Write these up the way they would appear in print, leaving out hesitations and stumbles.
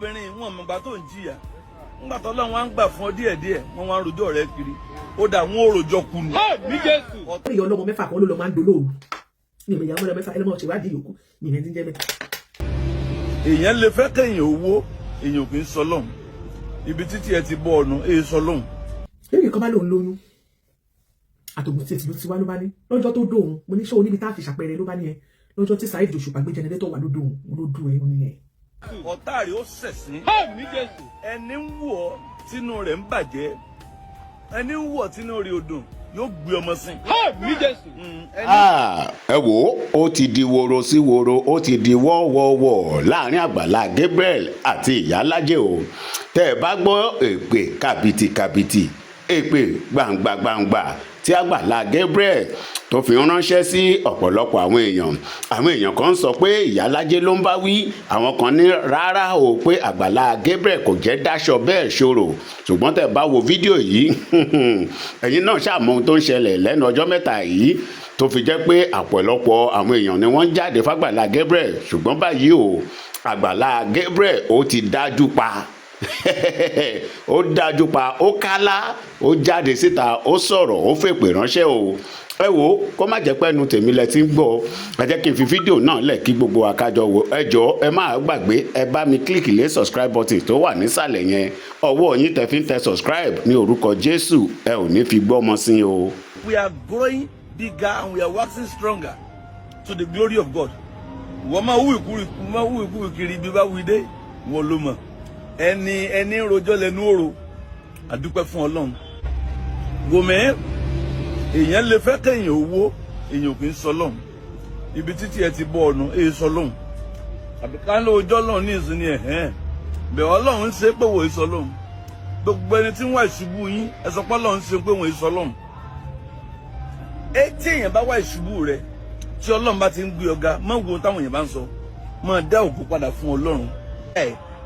obìnrin wọn mọ̀gbà tó ń jìyà ńgbà tó lọ́wọ́ wá ń gbà fún ọ díẹ̀díẹ̀ wọ́n wá ń rojọ́ rẹ kiri ó dà wọ́n ò rojọ́ kù ní. ní Jésù. ìyá ọlọ́mọ mẹ́fà kan ló lọ máa ń dolóòrù ní ìmọ̀ ìyàwó mẹ́fà ẹlẹ́mọ̀ ṣèwádìí yòókù ní ìyẹn ti ń jẹ́ bẹ́ẹ̀. èèyàn lè fẹ́ kéèyàn owó èèyàn kì í sọ lọ́hùn ibi títí ẹ ti bọ́ ọ̀nà èè sọ lọ́hùn. lẹ́yìn kan bá lòun lóyún àtògùn tí ètùlù ti wá ló bá ní lọ́jọ́ tó dóhun mo ní ṣé o níbi tá a fi ṣàpẹẹrẹ ló bá ní ẹ lọ́jọ́ tí Saheed Òṣùpá gbé jẹnẹrétọ̀ wà ló dóhun ló dùn ẹ nìyẹn. ọ̀tá rẹ̀ ó ṣẹ̀sín ní Jésù. ẹni ń wù ọ́ tínú rẹ̀ ń bàjẹ́ ẹni ń wù ọ́ tínú rẹ̀ ò dùn yóò gbé ọmọ sìn. ní Jésù. ẹ wò ó ti di woro sí woro ó ti di wọ́wọ́wọ́ láàrin Àgbàlá Gabriel àti Ìyálájé o tẹ́ ẹ bá gbọ́ èpè kàbìtìkàbìtì èpè gbàǹgbàǹgbà tí Àgbàlá Gabriel tó fi ránṣẹ́ sí ọ̀pọ̀lọpọ̀ àwọn èèyàn kan sọ pé Ìyálájé ló ń bá wí àwọn kan ní rárá o pé Àgbàlá Gabriel kò jẹ́ dáṣọ bẹ́ẹ̀ ṣòro ṣùgbọ́n tẹ́ bá wo fídíò yìí ẹ̀yin náà ṣàmọ́ ohun tó ń ṣẹlẹ̀ lẹ́nu ọjọ́ mẹ́ta yìí tó fi jẹ́ pé ọ̀pọ̀lọpọ̀ àwọn èèyàn ni wọ́n jáde f'Àgbàlá Gabriel ṣùgbọ́n báyìí o Àgbàlá Gabriel ó ti dájú pa ó dájú pa ó kálá ó jáde síta ó sọ̀rọ̀ ó fèpè ránṣẹ́ o ẹ wo kó má jẹ́ pẹ́nu tèmi lẹ ti ń gbọ́ ẹ jẹ́ kí n fi fídíò náà lẹ̀ kí gbogbo àkájọ wo ẹ jọ̀ọ́ ẹ má gbàgbé ẹ bá mi kílìkì lé subscribe button tó wà nísàlẹ̀ yẹn ọwọ́ yín tẹ́ fi ń tẹ subscribe ní orúkọ Jésù ẹ ò ní fi gbọ́mọ sí o. We are growing bigger and we are waxing stronger to the glory of God. wọ́n máa wú ìkúrú kiri bí bá wí dé wọ́n ló mọ̀ ẹni rojọ́ lẹ́nu òrò àdúpẹ́ fún Ọlọ́run gòmẹ́ èèyàn lè fẹ́ kéèyàn owó èèyàn kì í sọ lọ́hùn ibi títí ẹ ti bọ́ ọ̀nà èè sọ lọ́hùn àbí ká ló ojọ́ lọ́hùn ní ìsinmi ẹ̀hẹ́n bẹ̀ Ọlọ́run ń ṣe pé wò í sọ lọ́hùn gbogbo ẹni tí ń wá ìṣubú yín ẹ sọ pé Ọlọ́run ń ṣe pé wò í sọ lọ́hùn tí èèyàn bá wá ìṣubú rẹ tí Ọlọ́run bá ti ń gbé ọ̀gá má wo táwọn èèyàn bá ń sọ má dá òkú padà fún Ọlọ́run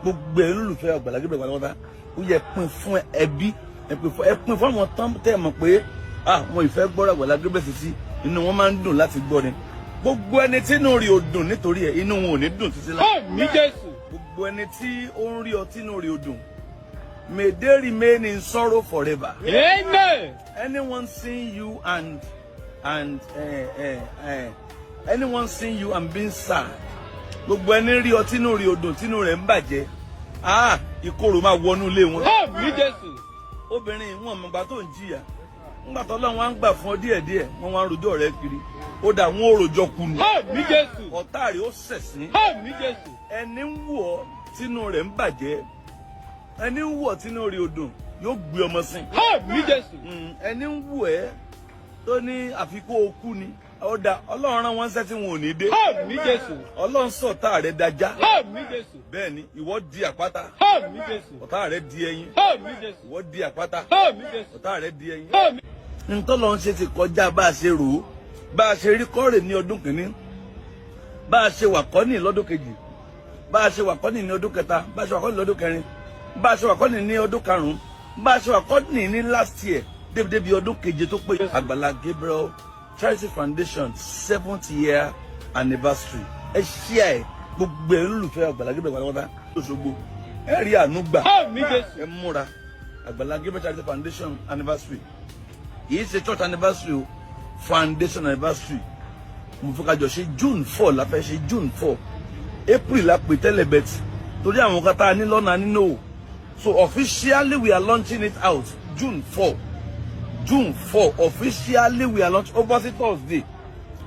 gbogbo ẹ lólùfẹ́ Àgbàlá Gabriel pátápátá ó yẹ pín fún ẹbí ẹ pín fún àwọn tán tẹ́ mọ̀ pé wọn ìfẹ́ gbọ́rọ̀ Àgbàlá Gabriel títí inú wọn máa ń dùn láti gbọ́ ni gbogbo ẹni tí inú rí o dùn nítorí ẹ inú wọn ò ní dùn títí láti. ní Jésù. gbogbo ẹni tí ó ń rí ọ tí inú rí o dùn may they remain in sorrow forever. Amen. Anyone seeing you and anyone seeing you and being sad gbogbo ẹni rí ọ tínú rí o dùn tínú rẹ̀ ń bàjẹ́ ìkorò máa wọnú ilé wọn. ní Jésù. obìnrin wọn mọ̀gbà tó ń jìyà ńgbà tó lọ́wọ́ wá ń gbà fún ọ díẹ̀díẹ̀ wọ́n wá ń rojọ́ rẹ kiri ó dà wọ́n ò rojọ́ kù ní. ní Jésù. ọ̀tá rẹ̀ ó ṣẹ̀sín. ní Jésù. ẹni ń wù ọ́ tínú rẹ̀ ń bàjẹ́ ẹni ń wù ọ́ tínú rẹ̀ ò dùn yóò gbé ọmọ sìn. ní Jésù. ẹni ń wù ẹ́ tó ní àfikún okú ni ọ̀dà Ọlọ́run rán wọn ṣẹ́ tí wọn ò ní dé. ní Jésù. Ọlọ́run sọ̀tá rẹ̀ dájá. ní Jésù. bẹ́ẹ̀ ni ìwọ di àpáta. ní Jésù. ọ̀tá rẹ̀ di ẹyin. ní Jésù. ìwọ di àpáta. ní Jésù. ọ̀tá rẹ̀ di ẹyin. Àmín. ntọ́lọ́run ṣe ti kọjá bá a ṣe rò ó bá a ṣe rí kọ́rè ní ọdún kìíní bá a ṣe wà kọ́nì lọ́dún kejì bá a ṣe wà kọ́nì ní ọdún kẹta bá a ṣe wà kọ́nì lọ́dún kẹrin bá a ṣe wà kọ́nì ní ọdún karùn-ún bá a ṣe wà kọ́nì ní last year débi ọdún keje tó pé Àgbàlá Gabriel Charity Foundation 7th year anniversary ẹ ṣíà ẹ gbogbo ẹ lólùfẹ́ Àgbàlá Gabriel pátápátá lóṣogbo ẹ rí àánú gbà ẹ múra Àgbàlá Gabriel Charity Foundation anniversary kì í ṣe church anniversary o foundation anniversary mo fẹ́ ká jọ ṣe June 4 la fẹ́ ṣe June 4 April la pè tẹ́lẹ̀ bet torí àwọn kan tá a ní lọ́nà nínú o so officially we are launching it out June 4 officially we are launching ó bọ́ sí Thursday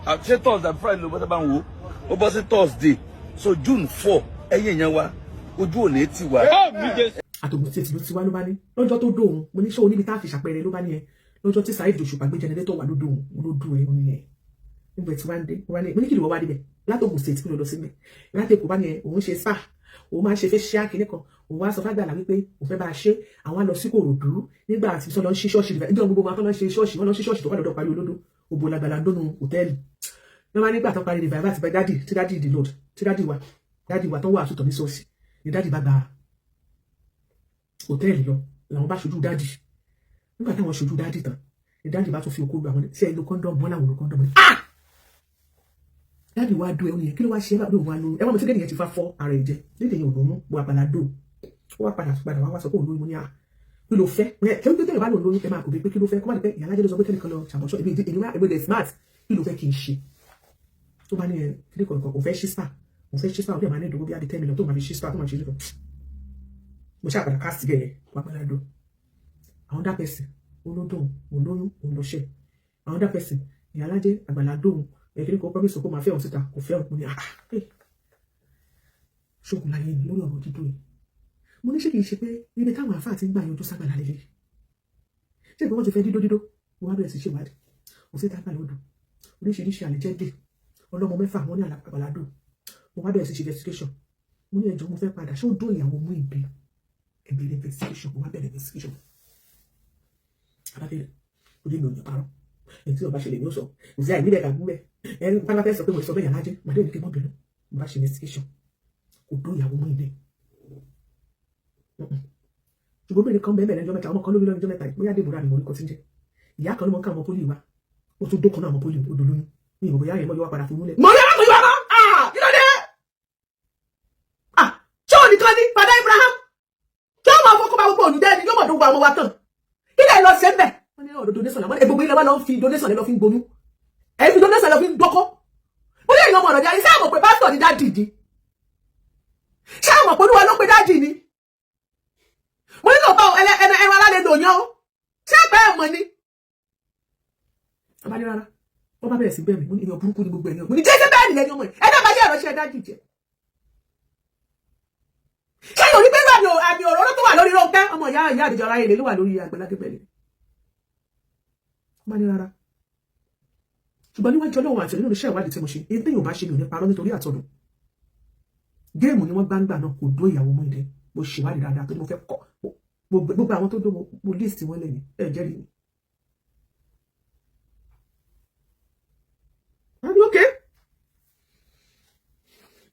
ṣé Thursday Friday ló bọ́ sábà ń wo ó bọ́ sí Thursday so June 4 ẹ̀yìn yẹn wa ojú ò ní tì wá. àtògùn tí ètùlù ti wá ló bá ní lọ́jọ́ tó dóhun mo ní ṣé o níbi tá a fi ṣàpẹẹrẹ ló bá ní ẹ lọ́jọ́ tí Saheed Òṣùpá gbé jẹnẹrétọ̀ wà ló dùn ẹ nìyẹn nígbà tí wọ́n dé mo ní kí ló wá débẹ̀ látògùn state kí ló lọ síbẹ̀ láti èkó bá ní ẹ òun ṣe spa òun máa ń ṣe facial kìíní kan òun wá sọ f'Àgbàlá wípé òun fẹ́ bá a ṣe àwọn lọ sí Kòròdú nígbà tí sọ lọ ń ṣí ṣọ́ọ̀ṣì nígbà gbogbo wọn tó lọ ń ṣe ṣọ́ọ̀ṣì wọn lọ sí ṣọ́ọ̀ṣì tó wà lọ́dọ̀ parí olódó òbò l'Àgbàlá ń dónú hòtẹ́ẹ̀lì ní wọn nígbà tó parí revival ti bẹ dádì the Lord tí dádì wa tó wà àtúntò ní ṣọ́ọ̀ṣì ni dádì bá gba hòtẹ́ẹ̀lì lọ làwọn bá ṣojú dádì nígbà táwọn ṣojú dádì tán ni dádì bá tún fi okó gba wọn sí ẹ lo kọ́ńdọ̀mù wọn làwọn lo kọ́ńdọ̀mù dáàbì wá dó ẹ ó nìyẹn kí ló wá ṣe é bá lóun wá lóyún ẹ wọ́n mo tí gẹ́gẹ́ yẹn ti fa fọ́ ara ẹ̀ jẹ lédè yẹn ò lóyún bó Àgbàlá dó ó wá padà wá sọ pé òun lóyún mo ní kí ló fẹ́ kí ló tẹ́lẹ̀ bá lòun lóyún ẹ máa kò pé kí ló fẹ́ kó má di pé Ìyá Lájẹ ló sọ pé kẹ́nìkan lọ ṣàmọ́ṣọ́ èmi dẹ̀ smart kí ló fẹ́ kí n ṣe tó bá ní ẹ kí ní kọ̀ọ̀kan kò fẹ́ ṣí spa ó dẹ̀ máa ní ìdógó bí i 10 million tó máa fi ṣí spa tó máa ṣe nípa mo ṣáà padà cast gẹ̀yẹ Àgbàlá dó àwọn dá pẹ̀sì olódò olóyún olóṣẹ́ àwọn dá pẹ̀sì Ìyá Lájẹ Àgbàlá dó ẹ̀kíní kò promise kó máa fẹ́ òun síta kò fẹ́ òun ní ṣógun láyé ni lórí ọ̀rọ̀ dídó yìí mo ní ṣé kìí ṣe pé ibi táwọn àfáà ti ń gbà yanjú ságbàlá lélẹ̀ ṣé ìgbà wọn ti fẹ́ dídó mo wá bẹ̀rẹ̀ sí ṣèwádìí mo sì dágbà lọ́dọ̀ oríṣiríṣi àlejẹ́dẹ̀ ọlọ́mọ mẹ́fà wọn ní Àgbàlá dó mo wá bẹ̀rẹ̀ sí ṣe investigation mo ní ẹjọ́ mo fẹ́ padà ṣé ó dó ìyàwó mú ìbí ẹ̀bẹ̀rẹ̀ investigation mo wá bẹ̀rẹ̀ investigation alábẹ̀rẹ̀ ó dé mi ò ní parọ́ ẹ̀ tí ọba ṣẹlẹ̀ ní ó sọ kò sí àìníbẹ̀ kà gúnbẹ̀ ẹni pápá fẹ́ sọ pé mo sọ bẹ́ẹ̀ Ìyá Lájẹ màdé òní kí mọ́ bẹ̀rẹ̀ mo bá ṣe investigation kò dó ìyàwó mú ìbí ṣùgbọ́n bẹ́ẹ̀ kan bẹ́ẹ̀ lẹ́jọ́ mẹ́ta ọmọ kan lórí lọ́jọ́ mẹ́ta bóyá Débùrà ni mo rí kọ́ tí ń jẹ́ ìyá kan ló mọ ká àwọn pólì wa ó tún dókan náà àwọn pólì odò lóyún ní ìmọ̀ bóyá yẹn mọ́ yọ wá padà fún múlẹ̀. mo yọ wá kí ló dé ṣé òní kan ní padà Abraham kí ọmọ afọkọ́ bá gbogbo òní dẹ́ni yóò mọ̀ tó gba ọmọ wa tán kí lè lọ ṣe ń bẹ̀ wọ́n ní ọ̀dọ̀ donation làwọn gbogbo ilẹ̀ wa lọ fi donation lọ fi ń gboyún ẹ̀ fi donation lọ fi ń dọ́kọ́ bóyá ìyẹn ọmọ ọ̀dọ̀ di ayé sáà mọ̀ pé pásítọ̀ ní dádì ni sáà mọ̀ pé olúwa ló pe dádì ni mo ní lọ́pàá ẹran alálẹ̀ lò yán ó ṣé ẹ̀pẹ́ ẹ̀mọ́ ni abájọ́ rárá wọ́n bá bẹ̀rẹ̀ sí bẹ́ẹ̀ mi mo ní èèyàn burúkú ni gbogbo ẹ̀yàn mo ní jẹ́ bẹ́ẹ̀ nìyẹn ni ọmọ ẹ̀ ẹ̀dá bá jẹ́ ìránṣẹ́ dájú jẹ́ ṣé yóò rí pé àmì òróró tó wà lórí Rónkẹ́ ọmọ ìyá àdìjọ ara ilé ló wà lórí Àgbàlá Gabriel wọ́n bá ní rárá ṣùgbọ́n níwájú Ọlọ́run àti nínú iṣẹ́ ìwádìí tí mo ṣe èyí tí yóò bá ṣe mi ò ní parọ́ nítorí àtọ̀dọ̀ géèmù ni wọ́n gbangba náà kò dó ìyàwó mọ́ ìdẹ́ mo ṣèwádìí dáadáa tó ní mo fẹ́ kọ́ gbogbo àwọn tó dó mo list wọn lẹ́yìn ẹ̀ jẹ́rìí mi. ok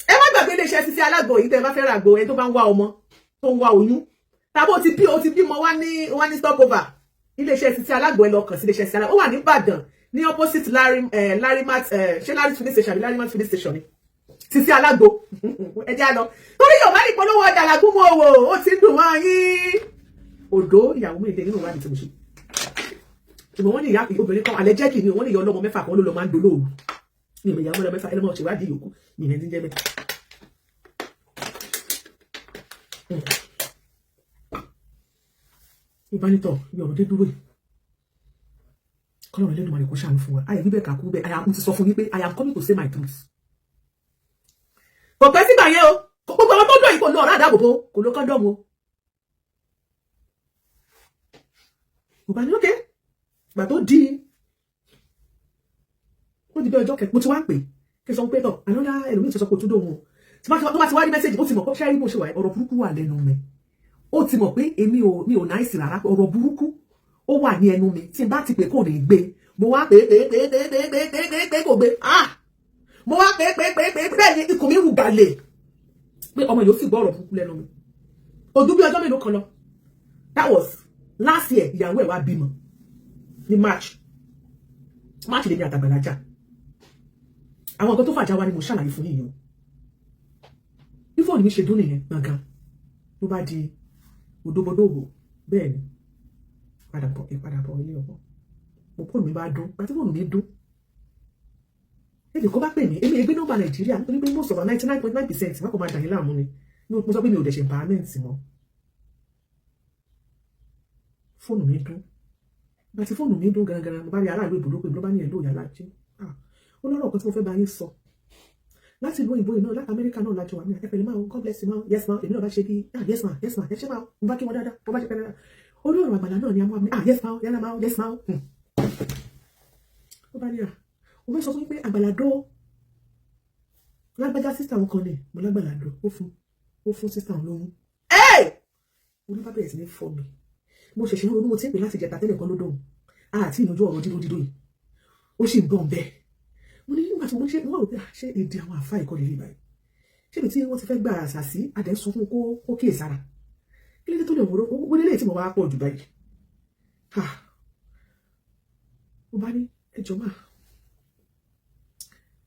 ẹ má gbàgbé iléeṣẹ́ Sisi Alágbo yìí tẹ́ ẹ bá fẹ́ ra àgbo ẹ tó bá ń wá ọmọ tó ń wá oyún tàbí ó ti bímọ wá ní stopover iléeṣẹ́ Sisi Alágbo ẹ lọ kàn sí iléeṣẹ́ Sisi Alágbo ó wà ní Ìbàdàn ní opposite Larimat ṣé Larimat filling station àbí Larimat filling station ni Sisi Alágbo ẹjẹ lọ torí yóò bá ní polówó ọjà làgúnmọ owó ó ti ń dùn wọn yín òdó ìyàwó mi ìdè nínú ìwádìí tí mo ṣe ṣùgbọ́n wọ́n ní ìyá obìnrin kan alẹ́ jẹ́ kì ní wọ́n ní ìyá ọlọ́mọ mẹ́fà kan ló lọ máa ń dolóòrù ní ìmọ̀ ìyàwó ọlọ́mọ mẹ́fà ẹlẹ́mọ̀ ṣèwádìí yòókù ní ìyẹn ti ń jẹ́ bẹ́ẹ̀. ìbánitọ̀ ibi ọ̀rọ̀ dé dúró yìí kọ́lọ́run Elédùmarè kó ṣàánú fún wa ayé bíbẹ̀ kàkú bẹ́ẹ̀ mo ti sọ fún yín pé I am coming to say my truth. kò pẹ́ sígbà yẹn o gbogbo àwọn tó dọ̀ yìí kò lo ọ̀rá àdáàbòbò kò lo kọ́ndọ̀mù o. Yorùbá ní ókè gbà tó di bí ọjọ́ kẹ mo ti wá pè kí n sọ pé tọ̀ àlọ́lá ẹlòmíì ti sọ pé òtúndò wọn tó bá ti wá ní mẹ́sẹ̀jì ó ti mọ̀ pé ṣáà rí bó ṣe wà ọ̀rọ̀ burúkú wà lẹ́nu mi ó ti mọ̀ pé mi ò náìsì rárá ọ̀rọ̀ burúkú ó wà ní ẹnu mi tí n bá ti pè kò ní gbé mo wá pè kò gbé mo wá pè bẹ́ẹ̀ ni ikùn mi rù gàlè pé ọmọ yóò sì gbọ́ ọ̀rọ̀ burúkú lẹ́nu mi ojú bí ọjọ́ mélòó kan lọ that was last year ìyàwó ẹ̀ wá bímọ ní March lè ní àtàgbàlá jà àwọn nǹkan tó fàjà wá ni mo ṣàlàyé fún yìí o bí fóònù mi ṣe dún nìyẹn gbọ̀ngàn ló bá di òdòbodòwò bẹ́ẹ̀ ni ìpadàbọ̀ ilé ọ̀pọ̀ mo fóònù mi bá dún pàtí fóònù mi dún èdè kó bá pè mí èmi ẹgbẹ́ nọ́mbà Nàìjíríà nítorí pé most of 99.9% má kò máa dàyín láàmú ni mo sọ pé mi ò dẹ̀ ṣe empowerment mọ́ fóònù mi dún bàtí fóònù mi dún gangan mo bá rí aráàlú ìbùdó pé ló bá ní ẹ̀lú Ìyá Lájẹ ó lọ́rọ̀ kan tí mo fẹ́ bá yín sọ láti ìlú òyìnbó yìí náà láti Amẹ́ríkà náà lájọ wà ní ẹ̀pẹ̀lẹ̀ máa God bless you máa yes ma èmi náà bá ṣe kí yes ma ẹ ṣe máa mo bá kí wọn dáadáa mo bá ṣe pẹ́ dáadáa orí ọ̀rọ̀ Àgbàlá náà ni a máa ní yes ma yálà máa yes ma ó bá ní mo fẹ́ sọ fún yín pé Àgbàlá dó lágbájá sísà wọn kan ní mo lágbàlá dó ó fún sísà wọn lóhun mo ní bá bẹ̀rẹ̀ sí ní fọ́ mi mo ṣẹ̀ṣẹ̀ ń ronú mo ti ń pè láti jẹta tẹ́lẹ̀ kan ló dóhùn àti ìyanjú ọ̀rọ̀ dídó yìí ó sì ń gbọ̀n bẹ́ẹ̀ mo ní nígbà tí mo ṣe wọ́n rò pé ṣé èdè àwọn àfáà ìkọ́ lè rí báyìí ṣé ibi tí wọ́n ti fẹ́ gba àṣà sí adẹ́ sọ fún kó kíyè sára kí ló dé tó lè wọ́n lélẹ̀ tí mo wá pọ̀ jù báyìí mo bá ní ẹjọ́ máa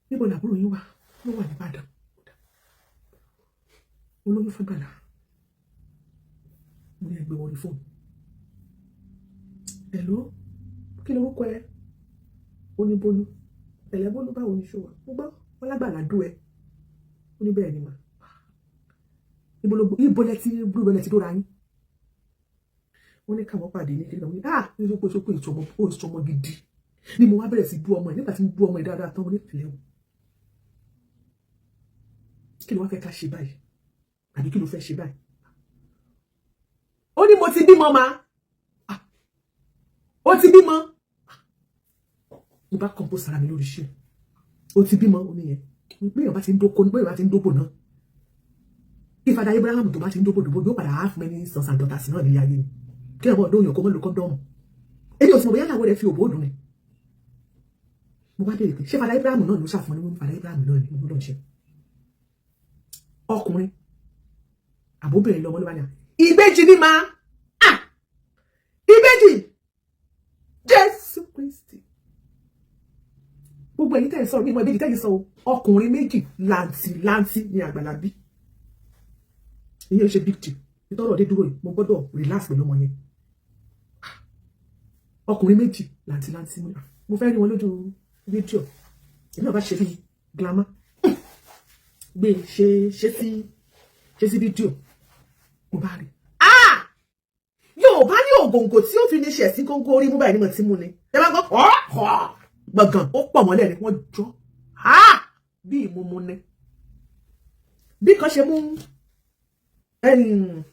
níbo làbúrò yín wà ló wà nìbàdàn olóyún fún Àgbàlá mo ní ẹgbẹ́ wọlé fóònù hello kí lorúkọ ẹ ó ní Bólú ẹ̀lẹ́ Bólú báwo ni ṣó wà mo gbọ́ wọn lágbàlá dú ẹ ó ní bẹ́ẹ̀ ni mà ibo lẹ ti dóra yín wọ́n ní káwọn pàdé ní kíni kan ní sọpọ̀ ìṣọmọ gidi ni mo wá bẹ̀rẹ̀ sí bú ọmọ ẹ̀ nígbà tí mo bú ọmọ ẹ̀ dáadáa tán mo ní ìpìlẹ̀ o kí ló wá fẹ́ ká ṣe báyìí àbí kí ló fẹ́ ṣe báyìí ó ní mo ti bímọ ma ó ti bímọ mo bá kọ́ńpó sára mi lórí ṣe ó ti bímọ ó níyẹn bẹ́ẹ̀ bá ti ń dóko bẹ́ẹ̀ bá ti ń dóbò náà kí Fada Abraham tó bá ti ń dóbò yóò padà half many sons and daughters náà nílé ayé ni kí ẹ̀bọ̀ ọdún yàn kó mọ́ lo kọ́ndọ́ọ̀mù èyí ò sì mọ̀ bóyá láwọ̀ rẹ̀ fi òbó òdùn ni mo bá dé pé ṣé Fada Abraham náà ló ṣàfihàn ní Fada Abraham náà ni mo gbọ́dọ̀ ṣe ọkùnrin àbóbìnrin lọmọ ló bá ní ìbejì ni máa ìbejì Jésù Kristi gbogbo èyí tẹ́ ẹ̀ sọ mímọ ìbejì tẹ́ ẹ̀ sọ ọkùnrin méjì làǹtì ní Àgbàlá bí ìyẹn ṣe big deal nítorí ọdẹ dúró yìí mo gbọ́dọ̀ relax pẹ̀lú ọmọ yẹn ọkùnrin méjì làǹtì mo fẹ́ rí wọn lójú fídíò èmi náà bá ṣe bí glamour gbé ṣe sí fídíò mo bá rí yóò bá ní ògòǹgò tí ó fi ní ṣẹ̀ sí góńgó orí mú báyìí ní mo ti mú ni ẹ bá gbọ́ gbọ̀ngàn ó pọ̀ mọ́lẹ̀ ni wọ́n jọ bí ìmúmú ni bí kan ṣe mú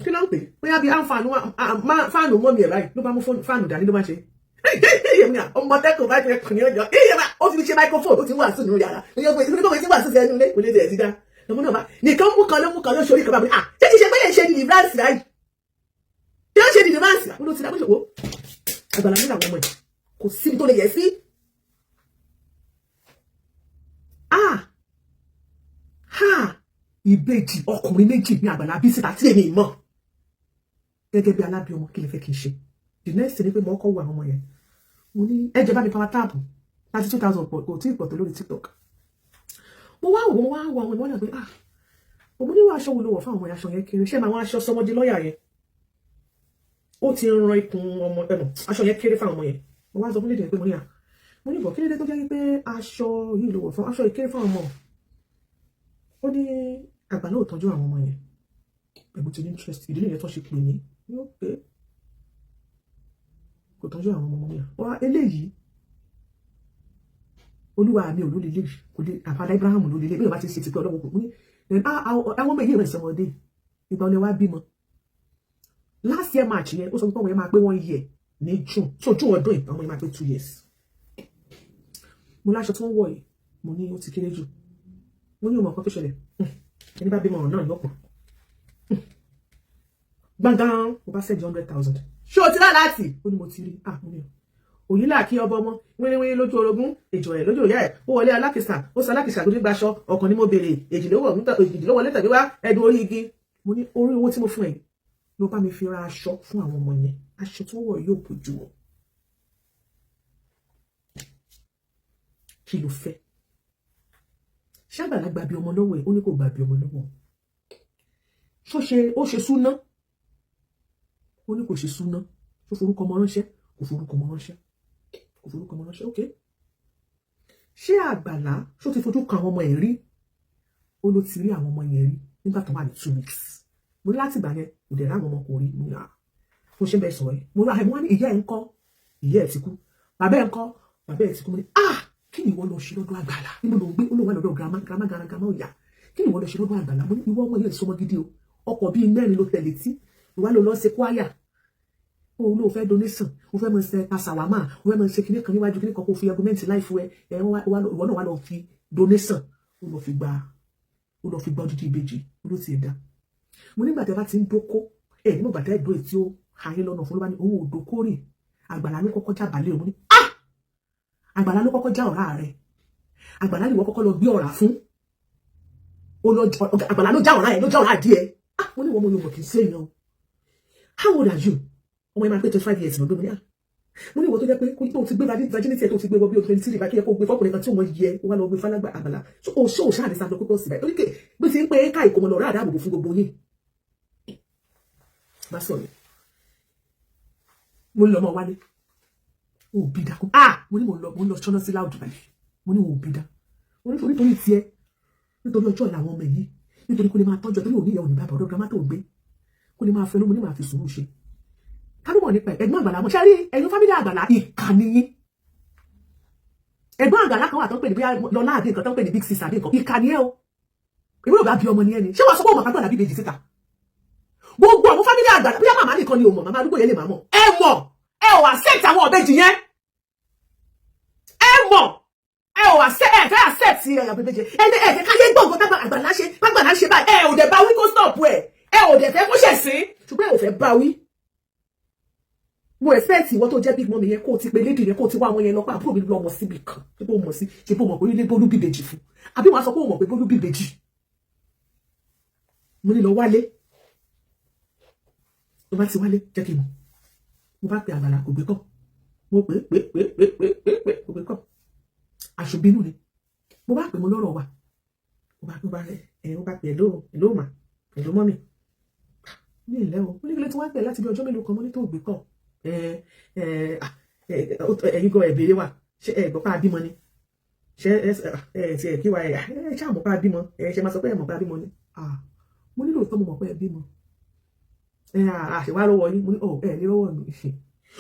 kí ló ń pè bóyá bí fáànù mọ́ mi ẹ̀ báyìí ló bá mú fáànù dání ló bá ṣe ọmọ tẹ́kọ̀ọ́ bá ti kàn ní ọjọ́ ó fi ṣe microphone ó ti wà sínú yàrá ìgbésí kò tí wà sí ẹnu ilé kò lè tẹ̀ sí dá lọ́mọ náà bá nìkan mú kan ló ṣorí kan bá mi ṣé kìí ṣe pé yẹn ṣe ní deliverance ráyì ṣé ó ṣe ní deliverance ló ti dá bó ṣe wò Àgbàlá ní àwọn ọmọ ẹ̀ kò síbi tó lè yẹ sí ìbejì ọkùnrin méjì ní Àgbàlá bí síta tí èmi mọ̀ gẹ́gẹ́ bí alábíọmọ kí lè fẹ́ kí n ṣe the next thing ni pé mo kọ́ wo àwọn ọmọ yẹn mo ní ẹjẹ bá mi power tap 32,000 kò tí ì pọ̀ tó lórí TikTok mo wá wo àwọn ọmọ náà pé mo ní wọ́n aṣọ wo ló wọ̀ fún àwọn aṣọ yẹn kéré ṣé máa wọ́n aṣọ sọmọdé lọ́ọ̀yà yẹn ó ti ran ikùn ọmọ aṣọ yẹn kéré fún àwọn ọmọ yẹn mo wá sọ fún lédè pé mo ní bọ̀ kí lédè tó jẹ́ pé aṣọ yìí ló wọ̀ fún aṣọ ìkéré fún àwọn ọmọ ó ní Àgbàlá ò tọ́jú àwọn ọmọ yẹn pẹ̀lú ti ní interest ìdílé yẹn tó ṣe pè ní ó pé kò tọ́jú àwọn ọmọ yẹn wá eléyìí olúwa mi ò ló lè kò lè Fada Abraham ló lè bí ìwà ti ṣe ti pé ọlọ́wọ́ kò ní àwọn ọmọ èyí rẹ̀ sọmọdé ìgbà ọlẹ́wà bímọ last year March yẹn ó sọ pé ọmọ yẹn máa pé 1 year ní June so June ọdún yìí ọmọ yẹn máa pé 2 years mo láṣọ tí wọ́n wọ̀ yìí mo ní ó ti kéré jù mo ní ọmọ kan tó ṣẹlẹ̀ ẹni bá bímọ náà lọ́pọ̀ gbọ̀ngàn mo bá sẹ́jì 100,000 ṣé o ti rà láti ó ní mo ti rí mo ní òyìnlá kí ọbọ ọmọ wíníwíní lójú orogún èjò ẹ̀ lójú ìyá ẹ̀ ó wọlé alákìsà ó sọ alákìsà gbódé gbaṣọ ọkàn ni mo béèrè èjìlówọlé tàbí wá ẹdùn orí igi mo ní orí owó tí mo fún ẹ ló bá mi fi ra aṣọ fún àwọn ọmọ yẹn aṣọ tó wọ̀ yóò bójú wọn kí ló fẹ́ ṣé Àgbàlá gba bí ọmọ lọ́wọ́ ẹ̀ ó ní kò gba bí ọmọ lọ́wọ́ ó ṣe súná ó ní kò ṣe súná tó forúkọ ọmọ ránṣẹ́ kò forúkọ ọmọ ránṣẹ́ ok ṣé Àgbàlá ṣó ti fojú kan àwọn ọmọ ẹ̀ rí ó ló ti rí àwọn ọmọ yẹn rí nígbà tó wà ní 2 weeks mo ní láti gbà yẹn kò dẹ̀ ráwọn ọmọ kò rí mo ní mo ṣe bẹ́ẹ̀ sọ ẹ́ mo rà wọ́n ní ìyá ẹ̀ ń kọ́ ìyá ẹ̀ ti kú bàbá ẹ̀ ń kọ́ bàbá ẹ̀ ti kú mo ní kí ni ìwọ lọ ṣe lọ́dọ̀ Àgbàlá níbo ló ń gbé olówó lọ́dọ̀ grandma ọ̀yà kí ni ìwọ lọ ṣe lọ́dọ̀ Àgbàlá mo ní ìwọ ọmọ yẹn sọmọ gidi o ọkọ̀ bíi 4 ló tẹ̀lé tí ìwà ló lọ ṣe kwaya òun ló fẹ́ donation ó fẹ́ mọ̀ ṣe pasawama ó fẹ́ mọ̀ ṣe kíní kan níwájú kíní kan kó fi argument life ẹ ìwọ náà wà lọ fi donation ó lọ fi gba odidi ìbejì ó ló ti ẹ̀dá mo nígbà tẹ́ bá ti ń dóko nínú bàtà ìdó ètí ó ayé lọ́nà fún ló bá ní òun ò dóko rè Àgbàlá ló kọ́kọ́ já balẹ̀ òun ní Àgbàlá ló kọ́kọ́ já ọ̀rá rẹ̀ Àgbàlá lè wọ́n kọ́kọ́ lọ gbé ọ̀rá fún Àgbàlá ló já ọ̀rá ẹ̀ ló já ọ̀rá díẹ̀ mo ní wọ́n mo yóò mọ̀ kì í sí èèyàn how old are you ọmọ yẹn máa pé 25 years lọ́dún mi mo ní ìwọ tó jẹ́ pé kó tó ti gbé virginity ẹ̀ tó ti gbé wọ bí obìnrin tí ìbá kí ẹ kó gbé fọkùnrin kan tí òun yẹ ó wá lọ gbé fálágbà àgbàlá ó ṣó ṣáà ní sáfẹ́ kókó síbẹ̀ torí bí ti ń pé ká ìkómọ lọ ráàdá àbòbò fún gbogbo yín bá sọ̀rọ̀ mo ní lọ́mọ wálé ó bí dá kó mo ní mo lọ ṣọ́nà sí láòdù báyìí mo ní ó bí dá mo ní nítorí tiẹ̀ nítorí ọjọ́ ìlà àwọn ọmọ yìí nítorí kó lè máa tọ́jú torí òní ìyá òní bàbá ọ̀dọ́ girama tó gbé kó lè máa fẹ́ ló mo ní máa fi sùúrù ṣe kálùmọ̀ nípa ẹ̀gbọ́n àgbàlá mọ̀ ṣáà rí ẹ̀yin fámílì àgbàlá ìkànnì yín ẹ̀gbọ́n àgbàlá kan wà tó ń pè ní bí lọ́lá àdé nǹkan tó ń pè ní big sister àdé nǹkan ìkànnì ẹ̀ o ìwé òbá bí ọmọ ni ẹni ṣé wàá sọ pé òmò àgbàlá bí bèjì síta gbogbo àwọn fámílì àgbàlá bí màmá nìkan ni òmò màmá àdúgbò yẹn lè máa mọ̀ ẹ mọ̀ ẹ ò accept àwọn ọ̀bẹ́jì yẹn ẹ mọ̀ ẹ ò accept ẹ fẹ́ accept ẹ̀yà bèbèjì ẹni ẹ̀ fẹ́ káyé gbọ̀ngàn tágbà àgbàlá ṣe báyìí ẹ ò dẹ̀ bá wí kó stop ẹ ò dẹ̀ fẹ́ kó ṣẹ̀ sí ṣùgbọ́n ẹ ò fẹ́ bá wí mo expect ìwọ tó jẹ́ big mom yẹn kó o ti pe lady yẹn kó o ti wá àwọn yẹn lọ pa àbúrò mi lọ mọ̀ síbi kan ṣé bó mọ̀ sí ṣé bó mọ̀ pé ilé bólú bíbejì fún àbí wọ́n á sọ pé ó mọ̀ pé bólú bíbejì mo ní lọ wálé tó bá ti wálé jẹ́ kí n mọ̀ mo bá pe àgbàlá kò gbé kọ́ mo pè kò gbé kọ́ àṣùbínú ni mo bá pè mo lọ́rọ̀ wà mo bá pè ẹ̀ló mà ẹ̀ló mọ́mì ní ilẹ̀ o mo ní kílé tí wọ́n pè láti bí ọjọ́ mélòó kan mo ní tó gbé kọ́ ẹ̀yin gan ẹ̀bẹ̀rẹ̀ wà ṣe ẹ̀gbọ́n pa bímọ ni ṣe ti ẹ̀ kí wa ṣe àmọ́ pa bímọ ṣe máa sọ pé ẹ̀mọ́ pa bímọ ni mo nílò ìtọ́ mo mọ̀ pé ẹ bímọ àṣewá lọ́wọ́ yín mo ní ẹ̀ ní lọ́wọ́ mi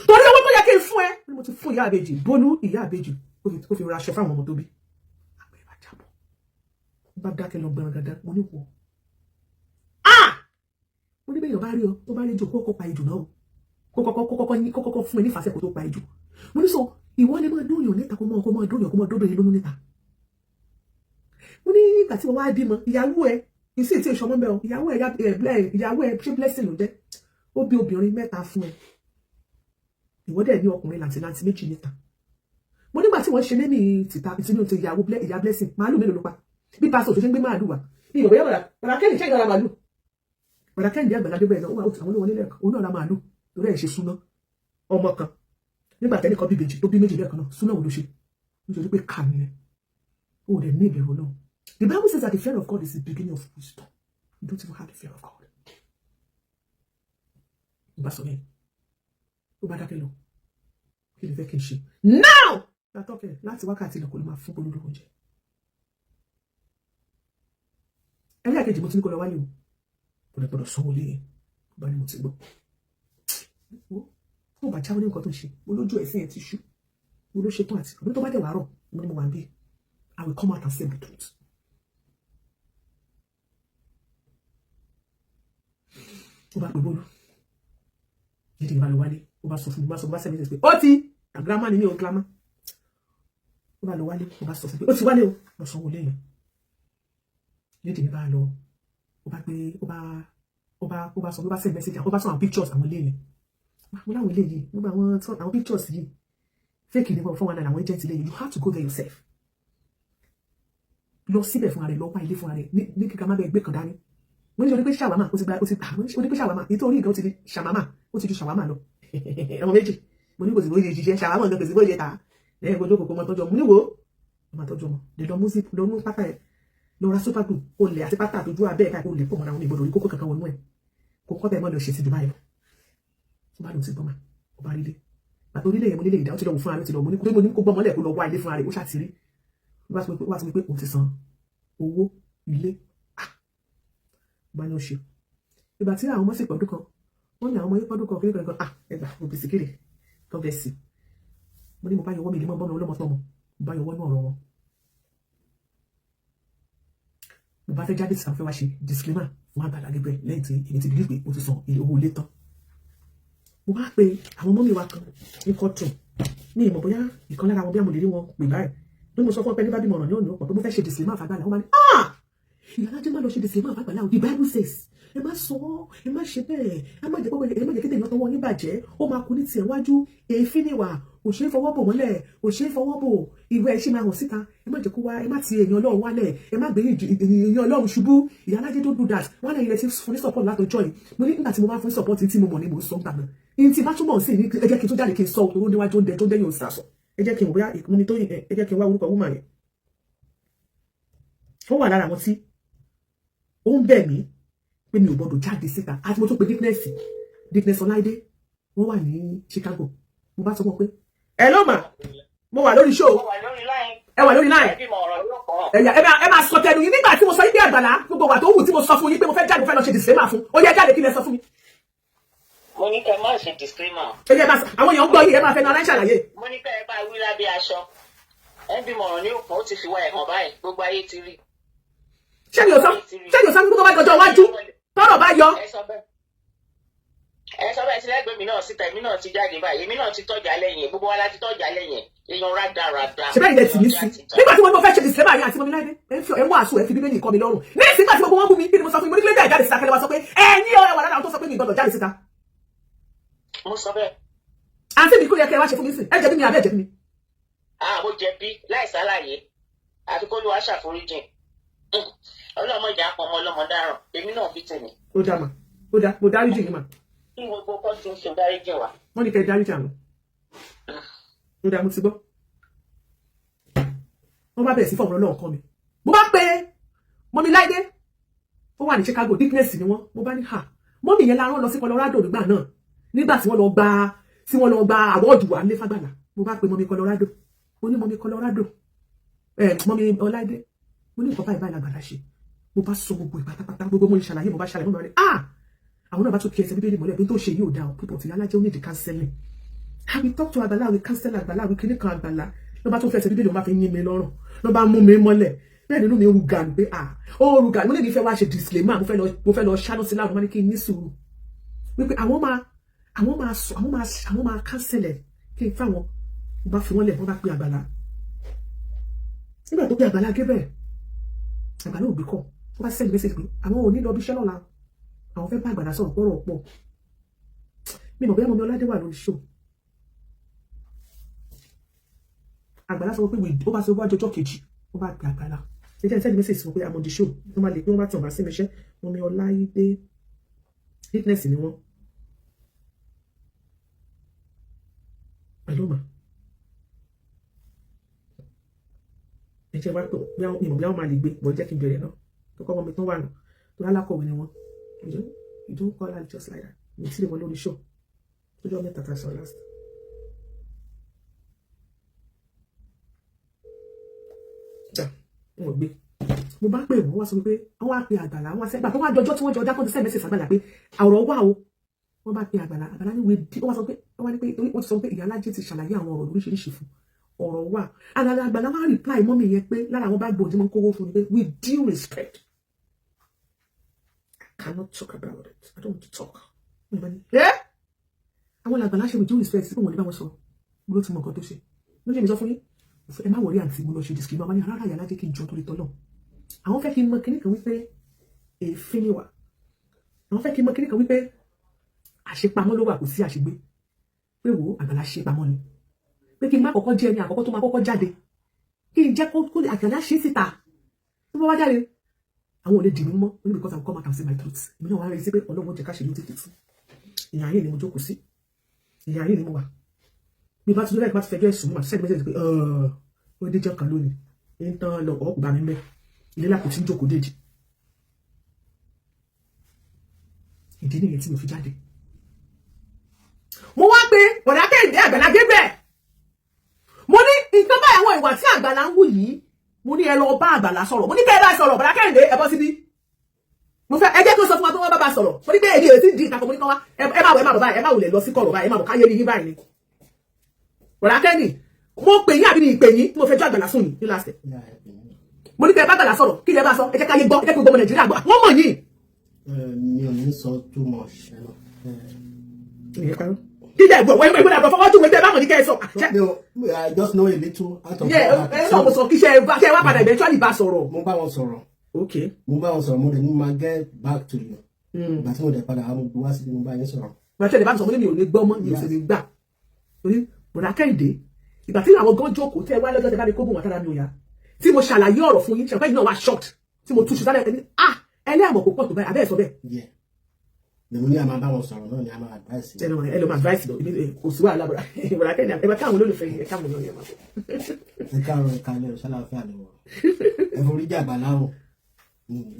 torí owó tó yẹ kí n fún ẹ mo ti fún ìyá àbèjì bólú ìyá àbèjì ó fi ra aṣọ fáwọn ọmọ tó bí àgbẹ̀ bá jábọ̀ bá dákẹ́ lọ gbẹ̀rẹ̀ dandan mo ní wọ̀ mo ní bẹ́ẹ̀ bá rí ọ tó bá rí jù kó kọ́kọ́ pa ìjù náà kó kọ́kọ́ fún ẹ ní ìfàsẹ́ kó tó pa ìjù mo ní sọ ìwọ lè máa dóyàn níta kó máa dódò yẹn lónú níta mo ní ìgbà tí wọ́n wá bímọ ìyàwó ẹ ìsì tí ìṣọmọ bẹ́ẹ̀ o ìyàwó ẹ ṣé blessing ló jẹ́ ó bí obìnrin 3 fún ẹ ìwọ dẹ̀ ní ọkùnrin làǹtìlanti 2 níta mo nígbà tí wọ́n ṣe lé ní tìta ìtinú ti ìyá blessing màálù mélòó ló pa bí pásítọ̀ tó ṣe ń gbé màálù wà ní ìwọ̀ bóyá bàrà kẹ́yìn ṣẹ́ ìgbàlá màálù bàrà kẹ́yìn jẹ́ àgbàlá débẹ̀ náà àwọn olówó nílẹ̀ òun náà ra màálù torí ẹ̀ ṣe súná ọmọ kan nígbà tẹ́lẹ̀ kan bí bèjì tó bí méjì lẹ́ẹ̀kan náà súná òun ló ṣe nítorí pé kà ní ẹ ó dẹ̀ ní ìbẹ̀rù náà. The Bible says that the fear of God is the beginning of wisdom. You don't even have the fear of God. Bá sọ yẹn ó bá dákẹ́ lọ kí lè fẹ́ kí n ṣe now látọ́kẹ́ láti wákàtí lọ kó lè máa fún polówó oúnjẹ. ẹlẹ́yà kejì mo ti ní kó lọ wálé o kò lè gbọdọ̀ sanwó lé yẹn bá ní mo ti gbọ́ ó bá jáwé ní nǹkan tó ń ṣe mo lójú ẹ̀sìn ẹ̀ ti ṣú mo ló ṣe tán àti ọdún tó bá dẹ̀ wà rọ̀ mo ní mo wà ń bí I will come out and say the truth. ó bá pè bólú yìí bá lọ wálé ó bá sọ fún mi bá sẹ́mi pé ó ti àgbàmá ni mi ò gílámà ó bá lọ wálé ó bá sọ fún mi ó ti wálé o lọ sanwó lé yẹn yìí bá lọ ó bá gbé ó bá sọ send message ó bá sọ àwọn pictures àwọn ilé yẹn mo láwọn ilé yìí nígbà àwọn pictures yìí fake ni wọ́n fún wọn náà àwọn agent ilé yìí you have to go there yourself lọ síbẹ̀ fúnra rẹ̀ lọ wá ilé fúnra rẹ̀ ní kíkà má bẹ́ẹ̀ gbé kan dání mo ní sọ pé ṣàwámà ó ti pé ṣàwámà nítorí nǹkan ó ti di ṣàmámà ó ti ju ṣàwámà lọ ọmọ méjì mo ní kò sí bóyá jíjẹ ṣàwámà nǹkan kò sí bóyá ta lẹ́yìn kojú kòkó máa tọ́jú ọmọ níwò ó máa tọ́jú ọmọ lè lọ músí lọ mú pátá ẹ̀ lọ ra super glue ó lè àti pátá àtọ́jú abẹ́ ẹ̀ka ó lè pọ̀ mọ́ra wọn ní ìbọdọ̀ orí kókó kankan wọnú ẹ̀ kó kọ́ bẹ́ẹ̀ mọ́ lọ ṣe ti Dubai lọ ó bá lọ sí gbọ́mà ó bá rí lé bàtà orílẹ̀ yẹn mo nílé ìdá ó ti lọ wò fúnra rẹ̀ ó ti lọ mo ní kó gbọ́mọlẹ̀ kó lọ wá ilé fúnra rẹ̀ ó ṣàtìrí wá sí pé òun ti san owó ilé bá ní ó ṣe ìgbà tí àwọn ọmọ sì pọ̀dún kan wọ́n ní àwọn ọmọ yìí pọ̀dún kan kékeré kan ẹgbà òbí sì kéde kan bẹ̀ sí mo ní mo bá yọwọ́ mi lè mọ́ bọ́mi ọlọ́mọ tọmọ mo bá yọwọ́ ní ọ̀rọ̀ wọn mo bá fẹ́ jáde sí àwọn fẹ́ wá ṣe disclaimer fún Àgbàlá Gabriel lẹ́yìn tí èmi ti bìlí pé mo ti san owó ilé tán mo bá pe àwọn ọmọ mi wá kan ní kọ́tù ní ìmọ̀ bóyá ìkan lára wọn bí àmọ̀lẹ́rí wọn pè báyìí ló mo sọ fún ọ pé ní bá bímọ ọ̀ràn ní òní ọ̀pọ̀ pé mo fẹ́ ṣe disclaimer fún Àgbàlá wọn bá ní ìyálájẹ́ má lọ ṣe disclaimer fún Àgbàlá the Bible says ẹ má sọ ẹ má ṣe bẹ́ẹ̀ ẹ má jẹ́ pé ẹ má jẹ́ kéde ìyọ́tọ̀ wọn yín bàjẹ́ ó máa kú ní tiẹ̀ wájú èéfín níwà kò ṣeé fọwọ́ bò mọ́lẹ̀ kò ṣeé fọwọ́ bò ìwé ẹ̀ ṣì máa hàn síta ẹ má jẹ́ kó wá ẹ má ti èèyàn Ọlọ́run wálẹ̀ ẹ má gbé èèyàn Ọlọ́run ṣubú ìyálájẹ́ don't do that wọn náà ilẹ̀ ti fún ní support látọjọ́ yìí mo ní nígbà tí mo bá fún support tí mo mọ̀ ní mo sọ gbàgbọ́ in ti bá túbọ̀ sí ní ẹ jẹ́ kí n tó jáde kí n sọ òtòrò níwájú oúnjẹ tó dẹ́yìn òsàsọ ẹ jẹ́ kí n wò bóyá ìkúnmi tó ẹ jẹ́ kí n wá orúkọ woman yẹn ó wà lára àwọn tí ó ń bẹ̀ mí pé mi ò gbọdọ̀ jáde síta àti mo tún pe Dickness Ọláìdé wọ́n wà ní Chicago mo bá sọ wọn pé hello ma mo wà lórí show ẹ wà lórí line ẹ máa sọ tẹnu yín nígbà tí mo sọ yín bí Àgbàlá gbogbo wà tó wù tí mo sọ fún yín pé mo fẹ́ jáde mo fẹ́ lọ ṣe disclaimer fún ó yẹ jáde kí lẹ sọ fún mi. mo ní kẹ́ má ṣe disclaimer. ẹ jẹ́ bá àwọn èèyàn ń gbọ́ yìí ẹ máa fẹ́ nu aláìṣàlàyé. mo ní kẹ́ ẹ bá wí lábẹ́ aṣọ ẹ bí mọ̀ràn ní òpó ó ti fi wá ẹ̀hàn báyìí gbogbo ayé ti rí. ṣé mi ò sọ gbogbo bá jọjọ iwájú tọ́rọ̀ bá yọ. ẹ sọ bẹ́ẹ̀ sílẹ̀ gbé mi náà síta èmi náà ti jáde báyìí èmi náà ti tọ́jà lẹ́yìn gbogbo wa láti tọ́jà lẹ́yìn èèyàn rádaràda. ṣe bẹ́ẹ̀ ilẹ̀ tì mí sí nígbà tí mo fẹ́ ṣe disclaimer yẹn àti mọ́mí láìdé ẹ ń wàásù ẹ fi bíbélì kọ́ mi lọ́rùn ní ìsìn nígbà tí gbogbo wọn bú mi bí mo sọ fún mi mo ní kílódé jáde síta kẹlẹ́ wa sọ pé ẹ̀yin ọ̀rẹ́ wà lára àwọn tó sọ pé mi gbọ́dọ̀ jáde síta. mo sọ bẹ́ẹ̀. àǹtí mi kúrò yẹ kẹ́ ẹ wá ṣe fún mi sìn ẹ jẹ̀bi mi àbẹ́ jẹ̀bi mi. mo jẹ̀bi láì sálàyé àfi kó ló wá ṣàforíjìn ọlọ́mọ ìjà pọ̀ ọmọ ọlọ́mọ dáràn èmi náà bí tèmi. ó dá mà ó dá mo dáríjì yín mà. kí gbogbo kọ́ ti ń ṣe dáríjìn wa. wọ́n ní kẹ́ ẹ dáríjì àwọn. ó dá mo ti gbọ́. wọ́n bá bẹ̀rẹ̀ sí fọ̀rọ̀ náà kọ́ mi. mo bá pe mọ́mí láìdé ó wà ní Chicago Dickness ni wọ́n mo bá ní ha mọ́mí yẹn la rán lọ sí Colorado nígbà náà nígbà tí wọ́n lọ gba àwọ́ọ̀dù wà ní Fágbàlá mo bá pe mọ́mí Colorado mo ní mọ́mí Colorado mọ́mí Ọláìdé mo ní nǹkan báyìí làgbàlá ṣe mo bá sọ gbogbo ìpátápátá gbogbo mo ṣàlàyé mo bá ṣàlàyé mo bá ní àwọn náà bá tún kí ẹsẹ̀ bíbélì mọ́lẹ̀ bí tó ṣe yóò dá ọ pípọ̀ tí alájẹ́ ó ní ìdí counseling I will talk to Àgbàlá we cancel Àgbàlá we kíní kan Àgbàlá ló bá tún fẹsẹ̀ bíbélì wọn bá fi yín mi lọ́rùn ló bá mú mi mọ́lẹ̀ bẹ́ẹ̀ nínú mi rúgà ní pé ó rúgà mo lè ní fẹ́ wá ṣe disclaimer mo fẹ́ lọ ṣáná sí láàrú wọn ní kí n ní sùúrù wípé àwọn máa cancel ẹ̀ kí n fáwọn mo bá fi wọ́n lẹ̀ wọ́n bá pe Àgbàlá nígbà tó pe Àgbàlá Gabriel Àgbàlá òbí kọ́ wọ́n bá send message pé àwọn ò ní lọ bí iṣẹ́ lọ́la àwọn fẹ́ bá Àgbàlá sọ̀rọ̀ pọ̀rọ̀ pọ̀ mi mọ̀ bóyá mọ́mí Ọládé wà lórí show Àgbàlá sọ pé ó bá sọ wájú ọjọ́ kejì ó bá pe Àgbàlá ẹ jẹ́ send message pé I'm on the show wọ́n máa lè pé wọ́n bá tàn bá sí mi iṣẹ́ mọ́mí Ọláìdé Dickness ni wọ́n pẹ̀lú mà ẹ jẹ́ wá pé ìmọ̀ bí wọ́n máa lè gbé bọ́ jẹ́ kí n bẹ̀rẹ̀ náà tó kọ́ ọmọ mi tó wà nù tó lálákọ̀wé ni wọ́n you don't call her just like that mi tí lè wọ́n lórí show tó jọ mẹ́ta tàṣọ last. wọ́n gbé mo bá pè wọ́n wá sọ pé wọ́n á pe Àgbàlá wọ́n á sẹ́gbà tó wá jọjọ́ tí wọ́n jọ dákọ́ ti send message Àgbàlá pé àwòrán wà o wọ́n bá pe Àgbàlá ní wèé ó wá sọ pé wọ́n ti sọ pé Ìyá Alájẹ ti ṣàlàyé àwọn ọ̀rọ̀ lóríṣiríṣi fún ọ̀rọ̀ wà Àgbàlá wá reply mọ́mì yẹn pé lára àwọn bá gbòdì mọ́ kówó fún mi pé with due respect I cannot talk about it I don't want to talk. àwọn Àgbàlá ṣe with due respect sí pé wọ́n ní bá wọn sọ ló ti mọ nǹkan tó ṣe ló ṣe mi sọ fún yín ẹ má wọrí àǹtí mo lọ ṣe disclaimer wọn ní rárá Ìyá Alájẹ kí n jọ torí tọ́lọ̀ àwọn fẹ́ kí n mọ kíní kan wípé èéfín ni wà àwọn fẹ́ kí n mọ kíní kan wípé àṣepamọ́ ló wà kò sí àṣegbé pé wo Àgbàlá ṣe pamọ́ ni pé kí n má kọ́kọ́ jẹ́ ẹni àkọ́kọ́ tó máa kọ́kọ́ jáde kí n jẹ́ kó Àgbàlá ṣe síta tó bá wá jáde àwọn ò lè dì mí mọ́ only because I come out and say my truth èmi náà wá rí sí pé Ọlọ́run jẹ́ ká ṣe ní tètè tú ìyá ayé ni mo jókòó sí ìyá ayé ni mo wà bí bá ti dúró láti fẹjọ́ ẹ̀sùn mi máa send message pé ó dé jẹ́ kan lónìí ń tán lọ ọ̀pọ̀ bá mi mẹ́ ilé lápò tí ń jókòó déjì ìdí nìyẹn tí mo fi jáde. mo wá pé bọ̀dá Kẹ́hìndé Àgbàlá Gabriel mo ní nǹkan báyìí àwọn ìwà tí Àgbàlá ń wù yìí mo ní ẹ lọ bá Àgbàlá sọ̀rọ̀ mo ní kẹ́ ẹ bá sọ̀rọ̀ bọ̀dá Kẹ́hìndé ẹ bọ́ síbí mo fẹ́ ẹ jẹ́ kó sọ fún wa tó wọ́n bá sọ̀rọ̀ mo ní pé èdè èsì di ìtàkùn mo ní kán wá ẹ má bọ̀ báyìí ẹ má wulẹ̀ lọ sí kọ̀rọ̀ báyìí ẹ má bọ̀ káyé rí yín báyìí ni bọ̀dá Kẹ́hìndé mo pè yín àbí ni ìpè yín mo fẹ́ jọ Àgbàlá fún yín ní last step mo ní pé ẹ bá Àgbàlá sọ̀rọ̀ kí lẹ bá sọ ẹ jẹ́ káyé gbọ́ ẹ jẹ́ kí gbogbo Nàìjíríà gbọ́ wọ́n mọ̀ yín. mi ò ní sọ too much. kí lẹ gbọ́ wọ́n ìgbọ́dọ̀ fọwọ́ tún wẹ́tẹ́ bá mọ̀ ní kẹ́ ẹ sọ. I just know a little out of ẹ náà mo sọ kí ṣe wá padà eventually bá sọ̀rọ̀. mo bá wọn sọ̀rọ̀. okay. mo bá wọn sọ̀rọ̀ mo dẹ̀ ní ma get back to you. ìgbà tí mo dẹ̀ padà àwọn gbogbo wá sí mo bá yín sọ̀rọ̀. bàtẹ́ lè bá mi sọ mo ní mi ò lè gbọ́ mọ́ mi ò sì lè gbà. bọ̀dá Kẹ́hìndé ìgbà tí àwọn gan jókòó tẹ́ wá lọ́jọ́ tẹ́ bá mi kó bùn wàtàrà mi ò yá tí mo ṣàlàyé ọ̀rọ̀ fún yín ṣàpẹ́ yìí náà wá shocked tí mo túṣu sálẹ̀ ẹni ẹlẹ́ àmọ̀ kò pọ̀ tó báyìí abẹ́ ẹ̀ sọ bẹ́ẹ̀. lèmi ní àmà báwọn sọ̀rọ̀ náà ni àmà advice. ẹ lọ máa advice lọ kò sí wàhálà bọ̀rọ̀ ìbọ̀rọ̀ akẹ́ni ẹ bá káwọn olólùfẹ́ yìí ẹ káwọn olólùfẹ́ yìí máa bọ̀. ẹ káàárọ̀ ẹ káalẹ́ ṣàlàáfíà ni wọn ẹ forí jà gbàláwọ̀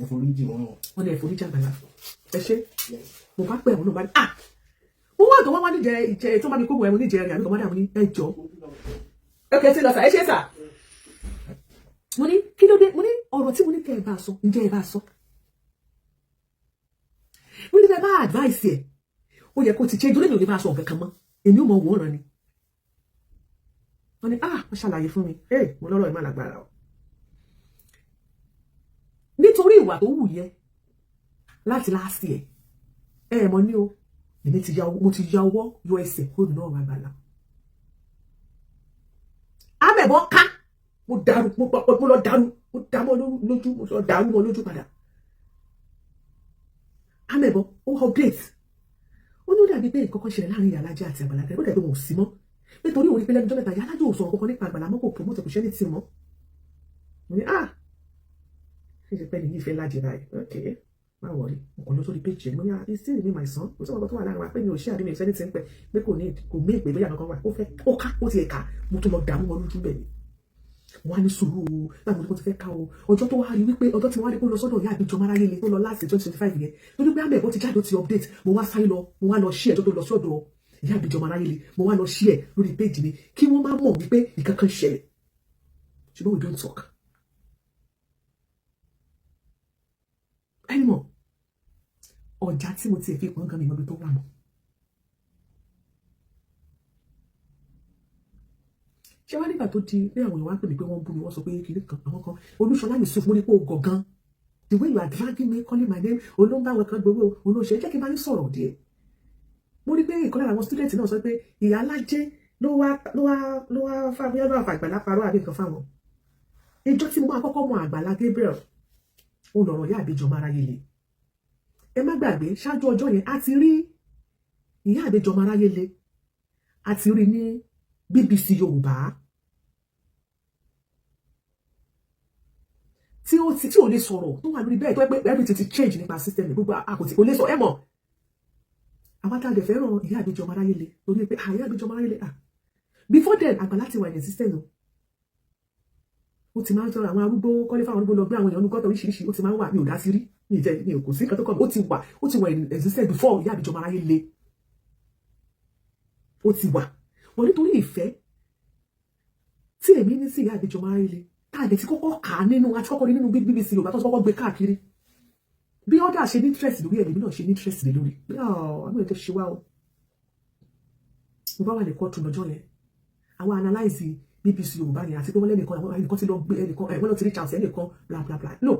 ẹ forí jì wọn. wọn ní ẹ forí jà gbàláwọ̀ ẹ ṣe mo bá pẹ́ àwọn náà bá ní mo wá gan wá níjẹ ìjẹ tó bá mi kó wọ ẹmu níjẹ rẹ àbí kọ́mọ́dà mo ní ẹ jọ ẹ kẹ́ ẹ ti lọ sà ẹ ṣe sà mo ní kí ló dé mo ní ọ̀rọ̀ tí mo ní kẹ́ ẹ bá sọ ǹjẹ́ ẹ bá sọ mo ní kẹ́ ẹ bá advice ẹ ó yẹ kó ti ṣe ìdúró ìdòwò bá sọ ọ̀gá kan mọ́ èmi ò mọ òun ọ̀ràn ni wọ́n ní wọ́n ṣàlàyé fún mi mo lọ́rọ̀ ẹ̀ má lágbára o nítorí ìwà tó wù yẹ láti láàsì ẹ mọ ní o èmi mo ti ya ọwọ́ yọ ẹsẹ̀ kúrò nínú ọ̀rọ̀ àgbàlá amẹ̀bọ ká mo lọ dàrú mo dàmọ́ lójú mo lọ dàrú mọ́ lójú padà amẹ̀bọ ó update ó ní ó dàbí pé nǹkan kan ṣẹlẹ̀ láàrin Ìyá Alájẹ àti Àgbàlá Gabriel ó dàbí wọn ò sí mọ́ nítorí òun ní pé lẹ́nu ọjọ́ mẹ́ta Ìyá Alájẹ ò sọ̀rọ̀ kankan nípa Àgbàlá mọ́ kò promote kò ṣẹ́ ní tì mọ́ mo ní ṣe pẹ́ nìyí fẹ́ lájẹ báyìí okay má wọlé ọkàn ló sórí péjì ẹ̀ mo ní you still remain my son kò sí ọkọ̀ tó wà láàrin wa pé mi ò ṣe àdéhùn ìfẹ́ ní ti ń pẹ́ pé kò mí ìpè bóyá kankan wà ó ti ẹ̀ka mo tún lọ dààmú wọn lójú bẹ́ẹ̀ ni wọ́n á ní sùúrù o láti mo ti fẹ́ ká o ọjọ́ tó wá rí wípé ọjọ́ tí wọ́n á rí kó lọ sọ́dọ̀ ìyá àbíjọ máráyé le tó lọ láti 2025 yẹn torí pé àmì ẹ̀kọ́ ti jáde ó ti update mo wá sáré lọ mo wá lọ ṣí ẹ̀ tó lọ sọ́dọ̀ ìyá àbíjọ máráyé le mo wá lọ ṣí ẹ̀ lórí péjì mi kí wọ́n má mọ̀ wípé nǹkan kan ṣẹlẹ̀ ṣùgbọ́n we don't talk anymore ọjà tí mo ti fi pọn gan mi mọ́bi tó wà mọ́ ṣé wá nígbà tó di pé àwọn èèyàn wá pè mí pé wọ́n bú mi wọ́n sọ pé kiri kan àwọn kan Olúṣọlá Yusuf mo ní pé o gọ̀gán the way you are dragging me calling my name olóńgbàwọ̀ kan gbowó olóṣèlú jẹ́ kí n bá ní sọ̀rọ̀ díẹ̀ mo rí pé ìkọ́lẹ̀ àwọn student náà sọ pé Ìyá Alájẹ ló wá fàbíyá ló wà fàgbàlá parọ́ àbí nǹkan fáwọn ìjọ tí mo máa kọ́kọ́ mọ Àgbàlá Gabriel ó lọ̀rọ̀ Ìyá Àbíjọ Máráyé le ẹ má gbàgbé ṣáájú ọjọ́ yẹn a ti rí Ìyá Àbíjọ Máráyé le a ti rí ní BBC Yorùbá tí ò lè sọ̀rọ̀ tó wà lórí bẹ́ẹ̀ tó pé everything ti change nípa system gbogbo àkòtì kò lè sọ ẹ mọ̀ àwọn tá a dẹ̀ fẹ́ràn Ìyá Àbíjọ Máráyé le lórí pé Ìyá Àbíjọ Máráyé le before then Àgbàlá ti wà ní existence ó ti máa ń sọ̀rọ̀ àwọn arúgbó kọ́lé fáwọn arúgbó lọ gbé àwọn èèyàn ní gọ́tọ̀ oríṣiríṣi ó ti máa ń wà mi ò dá sí rí mi ò kò sí nǹkan tó kọ́ ó ti wà in existence before Ìyá Àbíjọ Máráyé le ó ti wà wọ́n nítorí ìfẹ́ tí èmi ní sí Ìyá Àbíjọ Máráyé le táàdé tí kọ́kọ́ kà á nínú àti kọ́kọ́ nínú BBC Yorùbá tó kọ́kọ́ gbé káàkiri bí ọ́dà ṣe ní interest lórí ẹ̀mí náà ṣe ní interest lé lórí bí àwọn ètò ṣe wá o mo bá wà ní kóòtù lọ́jọ́ yẹn àwọn analyze BBC Yorùbá yẹn àti pé wọ́n lẹ́nìkan àwọn ẹnìkan ti lọ gbé ẹnìkan wọ́n lọ ti reach out ẹnìkan bla bla bla no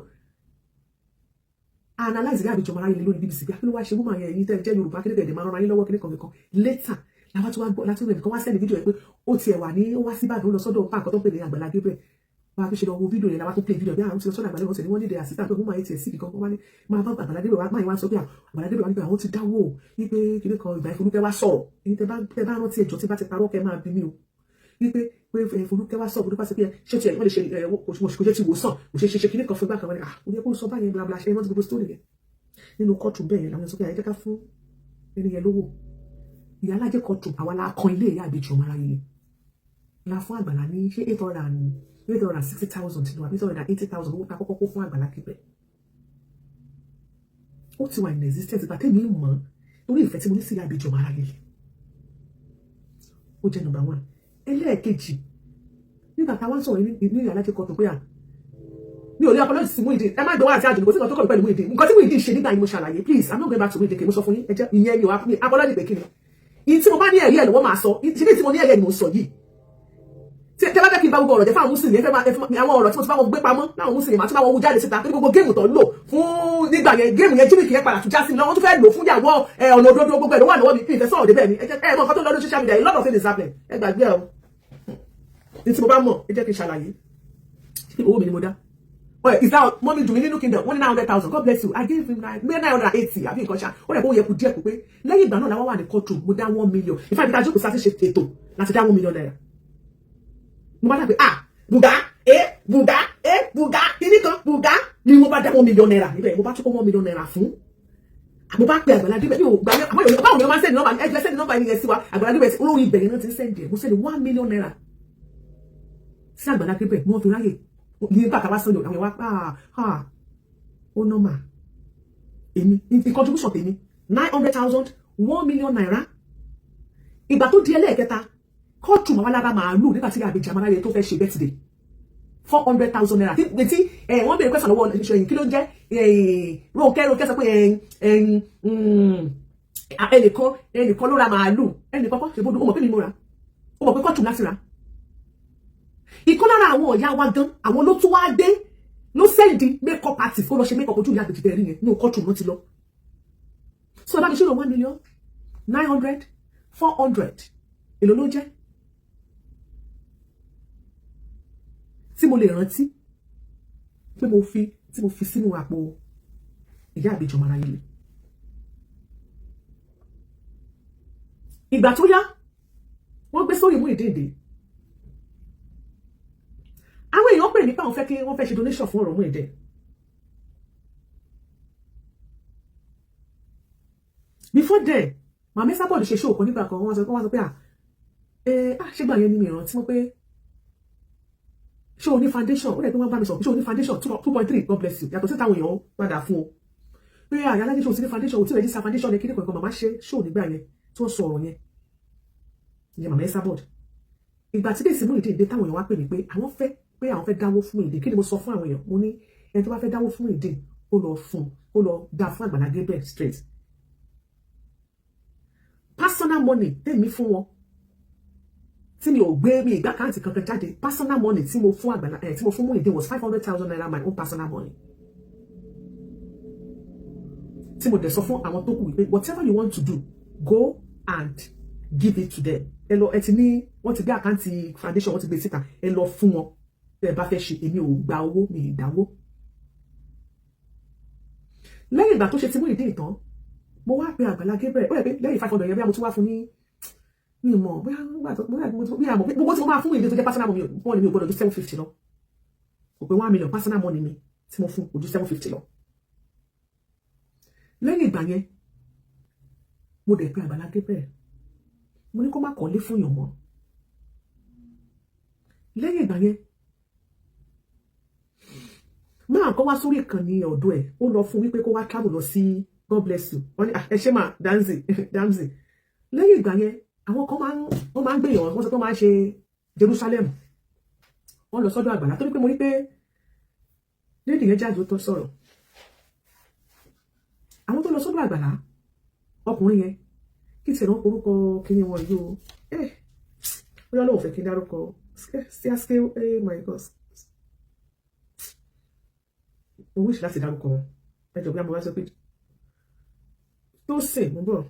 analyze Ìyá Àbíjọ Máráyé le lórí BBC bí akínú wá ṣe woman yẹn yìí tẹ́ jẹ́ Yorùbá kí nígbà máa rán ayé lọ́wọ́ kí nìkan later làwọn tí wọ́n gbọ́ láti rẹ̀ nìkan wá sẹ́ni fídíò yẹn pé ó tiẹ̀ wà ní ó wá sí Ìbàdàn lọ sọ́dọ̀ páàkọ́ tó ń pè ní Àgbàlá Gabriel wọ́n á fi ṣe lọ wo fídíò yẹn làwọn tó play fídíò bí àwọn ti lọ sọ́dọ̀ Àgbàlá wọn sì ni wọ́n nílẹ̀ àsìkò àpé woman yẹn tiẹ̀ sí ibìkan wọ́n wá ní máa bá Àgbàlá Gabriel wá máa wá sọ pé Àgbàlá Gabriel wá ní pé àwọn ti dáwó wípé kíní kan ìgbà Ìfolúkẹ́ wá sọ̀rọ̀ èyí tẹ bá rántí ẹjọ́ tí bá ti parọ́ kẹ́ máa bí mi o wípé Ìfolúkẹ́ wá sọ̀rọ̀ nípa sí pé ṣé tiẹ̀ wọ́n lè ṣe kò ṣe ti wò sàn kò ṣe kíní kan fún ìgbà kan wọn ni ó yẹ kó sọ báyẹn bla bla ṣe rántí gbogbo story yẹn nínú kóòtù bẹ́ẹ̀ yẹn làwọn sọ pé àyẹ̀jẹ́ ká fún ẹni yẹn lówó Ìyá Alájẹ kóòtù àwa la kan ilé Ìyá Àbíjọ Máráyé la fún Àgbàlá ní ṣé 860,000 nínú àbí 880,000 owó ta kọ́kọ́ kó fún Àgbàlá Gabriel ó ti wà in existence ìgbà tẹ́mi mọ̀ torí ìfẹ́ tí mo ní sí Ìyá Àbíjọ Máráyé ó jẹ́ number 1 ẹlẹ́ẹ̀kejì nígbà táwọn sọ̀rọ̀ ní Ìyá Alájẹ kóòtù pé mi ò lè apology sí Muyideen ẹ má gbọ́ wá àti àjò kò sí nǹkan tó kọ̀ pẹ̀lú Muyideen nǹkan tí Muyideen ṣe nígbà yìí mo ṣàlàyé please I'm not going back to Muyideen kì í mo sọ fún yín ẹ jẹ́ ìyẹn mi ò apology pé kí ni ìyí tí mo bá ní ẹ̀rí ẹ̀ lọ́wọ́ máa sọ ìdí tí mo ní ẹ̀rí ẹ̀ ni mo sọ yìí tí ẹ bá fẹ́ kí n bá gbogbo ọ̀rọ̀ jẹ́ fáwọn mùsùlùmí ẹ fẹ́ àwọn ọ̀rọ̀ tí mo ti bá wọn gbé pamọ́ láwọn mùsùlùmí àti máa wọn wú jáde síta pé gbogbo géèmù tó ń lò fún nígbà yẹn géèmù yẹn jíríkì yẹn padà tún já sí mi lọ́wọ́ tó fẹ́ lò fún ìyàwó ọ̀nà òdodo gbogbo ẹ̀ ló wà lọ́wọ́ mi kí n fẹ́ sọ̀rọ̀ débẹ̀ ni ẹ mọ̀ nǹkan tó lọ́dún social media a lot of things is happening ẹ gbàgbé ẹ o ní tí mo bá mọ̀ ẹ jẹ́ kí n ṣàlàyé owó mi ni mo dá is that mommy dùn mí nínú kingdom wọ́n ní 900,000 God bless you I gave him 980 àbí nǹkan ṣá ó rẹ̀ kó yẹ kú díẹ̀ kú pé lẹ́yìn ìgbà náà làwọn wà ní courtroom mo dá 1 million in fact ìdájọ́ kò sá sí ṣe ètò láti dá 1 million naira mo bá dàgbé bùgá kíní kan bùgá ni mo bá dá 1 million naira níbẹ̀ mo bá tún kó 1 million naira fún àmọ́ bá pe Àgbàlá Gabriel ní ògbà yẹn àmọ́ báwo ni wọ́n máa ń sẹ́ni nọ́mbà ẹgbẹ́ sẹ́ni nọ́mbà ẹni yẹn sí wa Àgbàlá Gabriel olórí ibẹ̀ yẹn ti ń sẹ́ni ẹ̀ mo sẹ́ni 1 million naira sí Àgbàlá Gabriel wọ́n fi ráyè ní bàtà wá sọ́dọ̀ àwọn ìwà ó nọ́mà èmi ní contribution tèmi 900,000 1 million naira ìgbà tó di ẹlẹ́ẹ̀kẹta kóòtù màwá lára màálù nígbà tí àbèjì àmàláyé tó fẹ́ ṣe birthday 400,000 naira tí wọ́n bèèrè pẹ́sàn lọ́wọ́ ìṣẹ̀yìn kí ló ń jẹ́ Rónkẹ́ sọ pé ẹnìkan ló ra màálù ẹnìkan kọ́ ṣèbódú ó mọ̀ pé mi mo ra ó mọ̀ pé kóòtù láti ra ìkan lára àwọn ọ̀yá wa gan àwọn ló tún wá dé ló sẹ́ndì makeup artist kó lọ ṣe makeup ojú ìyá àbèjì bẹ̀rẹ̀ yẹn ní kóòtù ló ti lọ so bá mi ṣe lọ 1 million 900 400 èlò ló jẹ́ tí mo lè rántí pé mo fi sínú àpò ìyá àbèjì ọmọ aráyé ìgbà tó yá wọ́n gbé sórí Muyideen àwọn èèyàn pè nípa àwọn fẹ́ kí wọ́n fẹ́ ṣe donation fún ọ̀rọ̀ Muyideen before then Mama Esabod ṣe show kan nígbà kan wọ́n sọ pé ṣégbà yẹn ni mi rántí wọ́n pé ṣé o ní foundation ó lè pé wọ́n bá mi sọ ṣé o ní foundation 2.3 God bless you yàtọ̀ sí táwọn èèyàn padà fún o pé àyálájẹ́ ṣé o ti ní foundation o ti register foundation ní kíní kankan màmá ṣe show nígbà yẹn tí wọ́n sọ ọ̀rọ̀ yẹn Mama Esabod ìgbà tí bẹ́ẹ̀ sí Muyideen dé táwọn èèyàn wá pè mí pé àwọn fẹ́ dáwó fún Muyideen kí ni mo sọ fún àwọn èèyàn mo ní ẹni tó bá fẹ́ dáwó fún Muyideen ó lọ dá fún Àgbàlá Gabriel straight personal money tèmi fún wọn tí mi ò gbé mi ìgbà káàntì kankan jáde personal money tí mo fún Àgbàlá tí mo fún Muyideen was 500,000 naira my own personal money tí mo dẹ̀ sọ fún àwọn tó kù wípé whatever you want to do go and give it to them ẹ lọ ẹ ti ní wọ́n ti gbé àkáǹtì foundation wọ́n ti gbé síta ẹ lọ fún wọn tẹ́ bá fẹ́ ṣe èmi ò gba owó mi ìdáwó lẹ́yìn ìgbà tó ṣe ti Muyideen tán mo wá pe Àgbàlá Gabriel ó yẹ pé lẹ́yìn 500 yẹn bí a mo tún wá fún ní mi mọ̀ bóyá gbogbo tí mo máa fún Muyideen tó jẹ́ personal money mi ò gbọ́dọ̀ ju 750 lọ kò pé 1 million personal money mi tí mo fún ojú 750 lọ lẹ́yìn ìgbà yẹn mo dẹ̀ pe Àgbàlá Gabriel mo ní kó má kọ́lé fún yàn mọ́ lẹ́yìn ìgbà yẹn máa kọ́ wá sórí ìkànnì ọ̀dọ́ ẹ̀ ó lọ fún wípé kó wá travel lọ sí God bless you wọ́n ní ẹ ṣe máa Damzi lẹ́yìn ìgbà yẹn àwọn kan wọ́n máa ń gbèyàn wọ́n sọ pé wọ́n máa ń ṣe Jerusalem wọ́n lọ sọ́dọ̀ Àgbàlá torí pé mo rí pé lédè yẹn jáde ó tó sọ̀rọ̀ àwọn tó lọ sọ́dọ̀ Àgbàlá ọkùnrin yẹn kí ti rán orúkọ kíní wọn yìí o ó yọ lóun fẹ́ kí n dárúkọ síáské my God mo wíṣ láti dárúkọ wọn ẹjọ bí a mọ wá sọ pé tó sìn mo bọ̀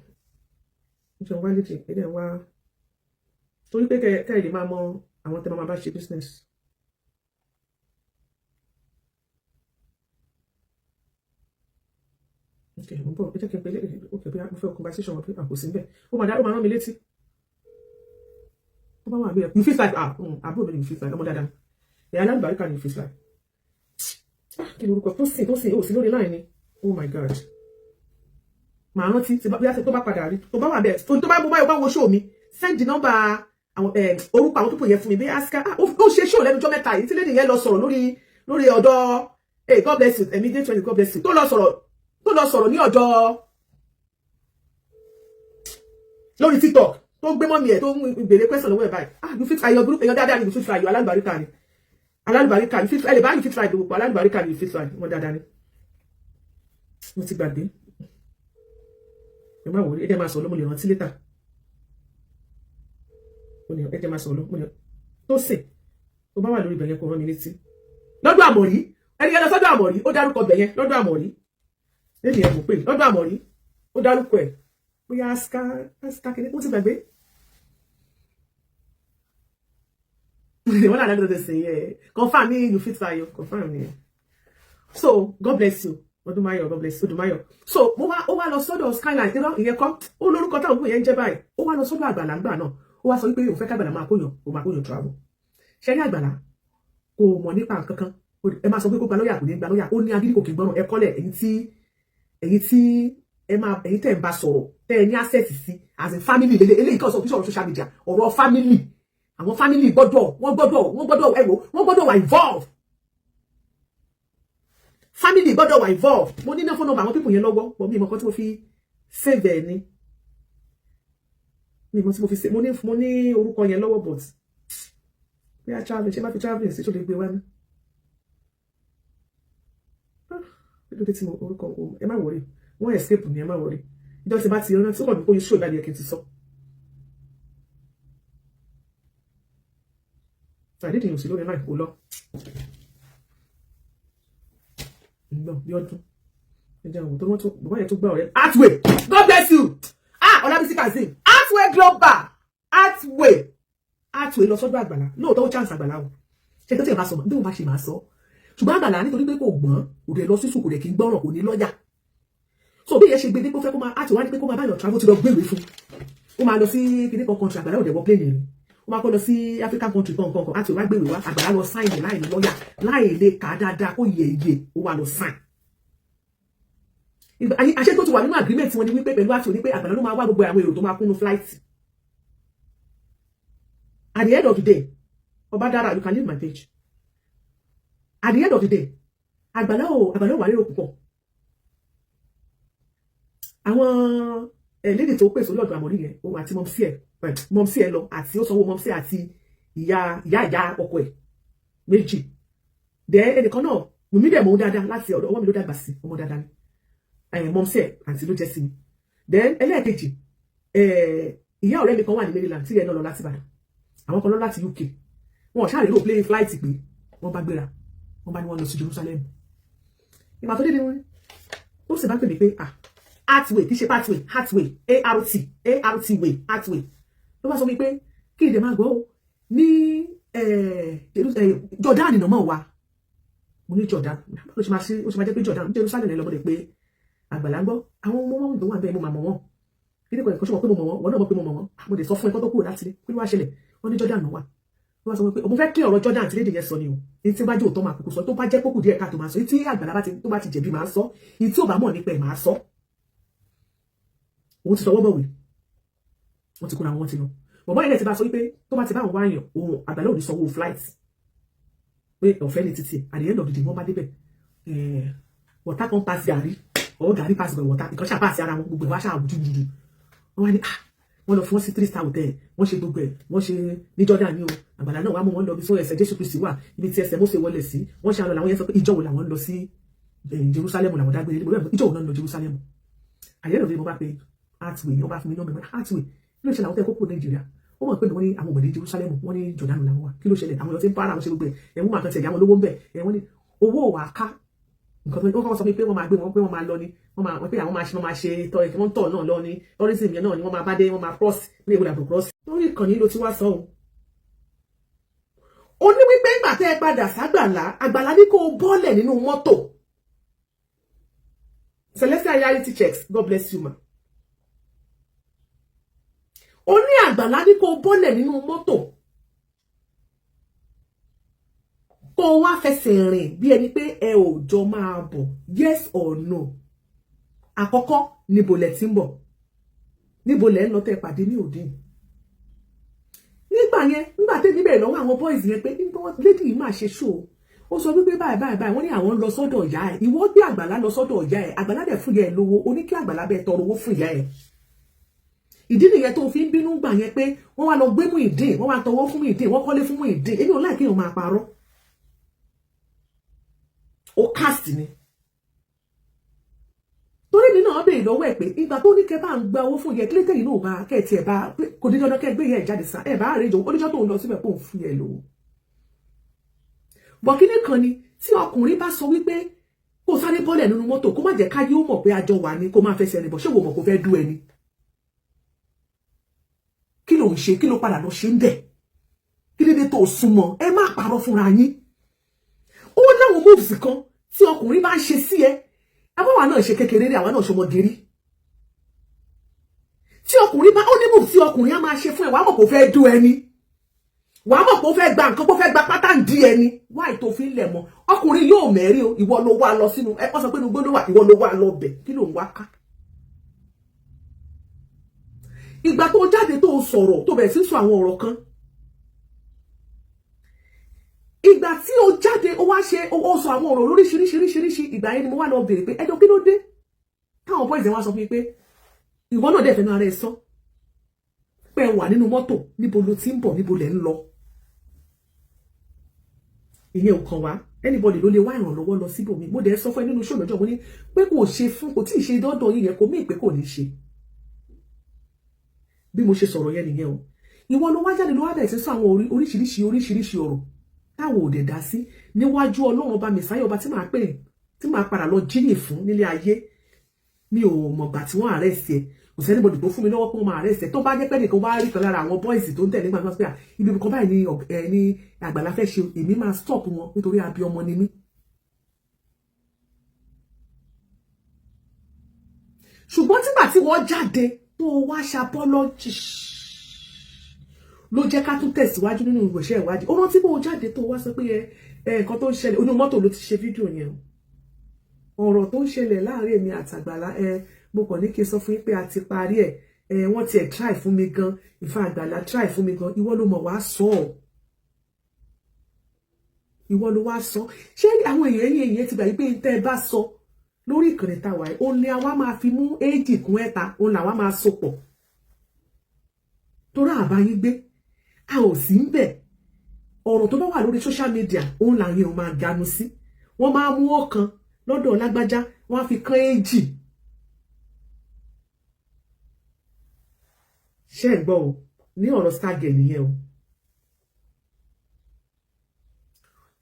nítorí wá lédè ẹdẹ wá torí pé kẹ́ ẹ lè máa mọ àwọn tẹ́ máa bá ṣe business. Okay, mo bọ̀ ẹ jẹ́ kí n pè é okay bí mo fẹ́ conversation wọn pé àpò sí bẹ́ẹ̀ ó máa rán mi létí ó bá wà bí ẹ you feel like àbúrò mi ni you feel like ọmọ dáadáa ẹ̀yà alábàárìkà ni you feel like kí ni orúkọ tó sìn ó sí lórí láì ní oh my God màá rántí tó bá padà rí tó bá wà bẹ́ẹ̀ tó bá bá wo show mi send the number àwọn orúkọ àwọn tó pò yẹ fún mi bí aska ó ṣe show lẹ́nu ọjọ́ mẹ́ta yìí tí lẹ́nu yẹn lọ sọ̀rọ̀ lórí ọ̀dọ̀ God bless you ẹ̀mí dé 20 God bless you tó lọ sọ̀rọ̀ ní ọjọ́ lórí TikTok tó gbé mọ́mí ẹ̀ tó ń bèrè question lọ́wọ́ ẹ̀ báyìí you fit try your group èèyàn dáadáa ni you fit try your alábàárìkà ni you fit try you fit try gbogbo alábàárìkà ni you fit try wọn dáadáa ni mo ti gbàgbé ẹ má wọlé ẹ jẹ́ máa sọ̀rọ̀ mo lè rántí létà ẹ jẹ́ máa sọ̀rọ̀ mo lè tó sè tó bá wà lórí ibẹ̀ yẹn kò rán mi létí lọ́dọ̀ Àmọ̀rí ẹni yẹn lọ sọ́dọ̀ Àmọ̀rí ó dárúkọ ibẹ̀ yẹn lọ́dọ̀ Àmọ̀rí lẹ́yìn ẹ̀ mọ̀ pé lọ́dọ̀ Àmọ̀rí ó dárúkọ ẹ̀ bóyá aska kìíní mo ti gbàgbé wọ́n náà lọ́dọ̀ sí ẹ̀ confirm me you fit try you confirm me so God bless you Odúmáyọ̀ God bless you Odúmáyọ̀ so ó wá lọ sọ́dọ̀ Skyline ìyẹn kọ́ ó lórúkọ táwọn òkú yẹn ń jẹ́ báyìí ó wá lọ sọ́dọ̀ Àgbàlá gbà náà ó wá sọ wípé òun fẹ́ ká Àgbàlá máa kóyàn travel ṣẹ́rí Àgbàlá kò mọ̀ nípa kankan ẹ máa sọ pé kó gba lọ́yà kò ní gba lọ́yà ó ní agídí kò kì í gbọ́ràn ẹ kọ́lẹ̀ èyí tí ẹ máa ẹ̀yin tẹ́ ń bá sọ̀rọ̀ tẹ́ ẹ ní access sí as in family eléyìí kan sọ fún sọ̀rọ̀ social media ọ̀rọ̀ family àwọn family wọ́n gbọ́dọ̀ wà involved family gbọ́dọ̀ wà involved mo ní náà fún nọ́mbà àwọn people yẹn lọ́wọ́ pọ̀ mi ìmọ̀ kan tí mo fi save ẹ̀ ni mi ìmọ̀ tí mo fi save mo ní orúkọ yẹn lọ́wọ́ but bí a travel ṣe má fi travel sí tó lè gbé wá ní lóde tí mo orúkọ ẹ má wọrí wọ́n escape ni ẹ má wọrí ìjọ tí bá ti rántí ó kàn ní kó yí ṣó ìbàdí ẹ kí n ti sọ àdídì yòó sí lórí náà kò lọ no bí ọdún ẹjẹ àwọn tó wọ́n tó bàbá yẹn tó gbá ọ̀rẹ́ Artway God bless you Ọlábísí Kazeem Artway Global Artway lọ sọ́dọ̀ Àgbàlá lóòótọ́ ó chance Àgbàlá o ṣe tó tí ẹ bá sọ bí wọ́n bá ṣe máa sọ ṣùgbọ́n Àgbàlá nítorí pé kò gbọ́n kò dẹ̀ lọ sí sùn kò dẹ̀ kí ń gbọ́ràn kò ní lọ́jà so bí yẹn ṣe gbé dé pé ó fẹ́ kó máa Artway wá ní pé kó máa bá yàn travel ti lọ gbéwé fún ó máa lọ sí kíní kan country Àgbàlá ò dẹ̀ wọ plane rẹ̀ ó máa kó lọ sí African country kan Artway wá gbéwé wá Àgbàlá lọ sign láì ní lọ́yà láì lè kà dáadáa kó yẹ ó wà lọ sign àṣẹ tó ti wà nínú agreement wọn ni wípé pẹ̀lú Artway ní pé Àgbàlá ló máa wá gbogbo àwọn èrò tó máa kúnnú flight at the end of the day Ọbádára you can leave my page at the end of the day Àgbàlá wà lérò púpọ̀ àwọn lédè tó pèsè lọ́dọ̀ àmọ́rí yẹn òun àti mọ́mísí ẹ̀ lọ àti ó sanwó mọ́mísí àti ìyá ọkọ ẹ̀ méjì dẹ̀ ẹnìkan náà mùmí dẹ̀ mọ́ dáadáa láti ọ̀dọ̀ ọwọ́ mi ló dàgbà sí ọmọ dáadáa ni mọ́mísí ẹ̀ àti ló jẹ́ sí mi then ẹlẹ́ẹ̀kejì ìyá ọ̀rẹ́ mi kan wà ní Maryland tí ẹ̀ náà lọ láti Ìbàdàn àwọn kan lọ láti UK wọn ṣáà lè lò play flight pé wọ́n bá gbéra wọ́n bá ní wọ́n lọ sí Jerusalem ìgbà tó dé ni wọ́n ó sì bá pè mí pé Artway kì í ṣe Artway Artway ló bá sọ mi pé kí ìdè máa gbọ́ ní Jordan nìna mọ́ wa mo ní Jordan ó ṣe máa jẹ́ pé Jordan Jerusalem ẹ̀ lọ́mọdé pé Àgbàlá gbọ́ àwọn ọmọ wọn tó wà bẹ́ẹ̀ mo máa mọ̀ wọ́n kí ní kò ẹ̀kọ́ ṣe mọ̀ pé mo mọ̀ wọ́n náà mọ̀ pé mo mọ̀ wọ́n mo lè sọ fún ẹ̀kọ́ tó kúrò láti rí kí ló wá ṣẹlẹ̀ wọ́n ní Jordan wà wọ́n bá sọ pé mo fẹ́ kí ọ̀rọ̀ Jordan àti lédè yẹn sọ ni o ní tí bá jẹ́ òótọ́ máa kúkú sọ tó bá jẹ́ kókù díẹ̀ ká tó máa sọ tí Àgbàlá tó bá ti jẹ̀bi máa sọ ní tí ò bá mọ̀ nípa ẹ̀ máa sọ òun ti sọ wọ́bọ̀wé wọ́n ti kúra wọn ti lọ bọ̀bọ́ ilẹ̀ ti bá sọ wípé tó bá ti bá àwọn wáyàn ohun Àgbàlá ò ní sanwó flight pé ọ̀fẹ́ ní títì at the end of the day wọ́n bá débẹ̀ water kan pass gàrí or gàrí pass by water ìkan ṣáà pass ara wọn gbogbo ìwá ṣáà wùjú jùjú wọ́n wá ní wọ́n lọ fún wọn sí 3-star hotel wọ́n ṣe gbogbo ẹ̀ wọ́n ṣe ní Jordan ní o Àgbàlá náà wà mú wọn lọ bí fún ẹsẹ̀ Jésù Kristi wà ibi tí ẹsẹ̀ Mósè wọlé sí wọ́n ṣe àlọ́ làwọn yẹn sọ pé ìjọ wo làwọn lọ sí Jerusalem làwọn dágbére ìjọ wo náà lọ Jerusalem àyẹ̀dọ̀ bí mo bá pe Artway wọ́n bá fún mi náà bẹ̀rẹ̀ Artway kí ló ṣẹlẹ̀ àwọn tẹ́ kókó Nàìjíríà ó mọ̀ pé wọ́n ní àwọn òmìnir Jerusalem wọ́n ní Jordan làwọn wà kí ló ṣẹlẹ̀ àwọn ọ̀sẹ̀ ń para àwọn ṣe gbogbo ẹ̀ wọ́n máa kan tẹ̀lé àwọn olówó ń bẹ̀ wọ́n ní owó wà ká nǹkan tó wọ́n sọ pé wọ́n máa gbé wọn pé wọ́n máa lọ ní wọ́n pé àwọn máa ṣe wọ́n tọ̀ náà lọ ní tourism yẹn náà ni wọ́n máa bá dé wọ́n máa cross ní ìwé àbò cross lórí ìkànnì ló ti wá sọ ó ní wípé ìgbà tẹ́ ẹ padà ságbàlá Àgbàlá ní kó bọ́ọ̀lẹ̀ nínú mọ́tò Celestial reality checks God bless you ma ó ní Àgbàlá ní kó bọ́ọ̀lẹ̀ nínú mọ́tò kó wá fẹsẹ̀ rìn bí ẹni pé ẹ ò jọ máa bọ̀ yes or no àkọ́kọ́ níbo lẹ ti ń bọ̀ níbo lẹ ń lọ tẹ́ pàdé ní òde nígbà yẹn nígbà tẹ́ níbẹ̀ lọ́wọ́ àwọn boys yẹn pé lady yìí máa ṣe show ó sọ wípé báyìí wọ́n ní àwọn ń lọ sọ́dọ̀ ìyá ẹ̀ ìwọ gbé Àgbàlá lọ sọ́dọ̀ ìyá ẹ̀ Àgbàlá dẹ̀ fún ìyá ẹ̀ lówó ó ní kí Àgbàlá bẹ́ẹ̀ tọrọ owó fún ìyá ẹ̀ ìdí nìyẹn tó fi ń bínú gbà yẹn pé wọ́n wá lọ gbé Muyideen wọ́n wá tọwọ́ fún Muyideen wọ́n kọ́lé fún Muyideen èmi ò láì kéèyàn máa parọ́ ó cast ni torí mi náà béèrè lọ́wọ́ ẹ̀ pé ìgbà tó ní kẹ́ bá ń gba owó fún yẹ kí lẹ́tẹ̀ yìí náà bá kẹ́ẹ̀tì ẹ̀ bá kò ní dandan kẹ́ gbé yẹ jáde sá ẹ̀ bá àrèjọ oníjọ́ tó ń lọ síbẹ̀ pò ń fún yẹ lówó bọ̀kínní kan ni tí ọkùnrin bá sọ wípé kó sáré bọ́lẹ̀ nínú mọ́tò kó má jẹ́ káyé ó mọ̀ pé àjọ wà ní kó má fẹsẹ̀ rìn bọ̀ ṣé wo mọ̀ kó fẹ́ dú ẹni kí ló ń ṣe kí ló padà lọ ṣe ń bẹ̀ kí lédè tó súnmọ́ ẹ má parọ́ fúnra yín ó láwọn moves kan tí ọkùnrin bá ń ṣe sí ẹ àwa náà ṣe kékeré rí àwa náà ṣọmọ gírí tí ọkùnrin bá ó ní moves tí ọkùnrin á máa ṣe fún ẹ wàá mọ̀ kó fẹ́ dú ẹni wàá mọ̀ kó fẹ́ gba nǹkan kó fẹ́ gba pátá ń di ẹni wáì tó fi ń lẹ̀ mọ́ ọkùnrin yóò mẹ́rí o ìwọ ló wá lọ sínú ẹ wọ́n sọ pé inú gbọ́dọ̀ wà ìwọ ló wá lọ bẹ̀ kí ló ń wá ká ìgbà tó jáde tó sọ̀rọ̀ tó bẹ̀rẹ̀ sí sọ àwọn ọ̀rọ̀ kan, ìgbà tí ó jáde ó wá ṣe ó sọ àwọn ọ̀rọ̀ lóríṣiríṣiríṣiríṣi, ìgbà yẹn ni mo wá lọ bèrè pé ẹjọ́ kí ló dé táwọn boys wá sọ fún mi pé ìwọ náà dẹ̀ fẹ́ máa rẹ̀ sọ pé ẹ wà nínú mọ́tò, níbo ló ti ń bọ̀, níbo lẹ̀ ń lọ. Ìyẹn ò kàn wá, anybody ló lè wá ìrànlọ́wọ́ lọ síbòmí. Mo dẹ̀ sọ fún ẹ nínú show lọ́jọ́ mo ní pé kò ṣe fún, kò tí ì ṣe dọ́dọ̀ yìí yẹn, kò mí pé kò ní ṣe. Bí mo ṣe sọ̀rọ̀ yẹn nìyẹn o. Ìwọ ló wá jáde ló wá bẹ̀rẹ̀ sí sọ àwọn oríṣiríṣi ọ̀rọ̀ táwọn ò dẹ̀ dá sí níwájú Ọlọ́run ọba Mèsáyà, ọba tí màá padà lọ jíyìn fún nílé ayé. Mi ò mọ̀gbà tí wọ́n arrest ẹ, kò sẹ́ni bọ̀dì tó fún mi lọ́wọ́ pé wọ́n máa arrest ẹ. Tó bá jẹ́ pé nìkan wá rí kan lára àwọn boys tó ń tẹ̀lé nígbà tó pé ibi kan báyìí ní Àgbàlá fẹ́ ṣe, èmi máa stop wọn nítorí àbí ọmọ ni mí. Ṣùgbọ́n tígbà tí wọ́n jáde tó wá ṣapọ́lọ́jì ló jẹ́ ká tún tẹ̀síwájú nínú ìwòsàn ìwádìí. Ó rántí bó jáde tó wá sọ pé nǹkan tó ń ṣẹlẹ̀ inú mọ́tò ló ti ṣe fídíò yẹn o. Ọ̀rọ̀ tó ń ṣẹlẹ̀ láàrin èmi àtàgbàlá mo kàn ní kí n sọ fún yín pé a ti parí ẹ̀ wọ́n ti try fún mi gan, ìfà Àgbàlá try fún mi gan, ìwọ ló mọ̀ wá sọ ọ́, ìwọ ló wá sọ. Ṣé àwọn èèyàn ti gbà yí pé tẹ́ ẹ bá sọ lórí ìkànnì tàwa ẹ̀ ó ní àwa máa fi mú èjì kún ẹ̀ta, ó làwa máa so pọ̀ tó rà àbáyé gbé, a ò sí ń bẹ̀. Ọ̀rọ̀ tó bá wà lórí social media òun làyẹn ò máa ganu sí. Wọ́n máa mú ọ̀kan lọ́dọ̀ lágbájá wọ́n á fi kán èjì. Ṣé ẹ gbọ́ o ní ọ̀rọ̀ Stargurl nìyẹn o.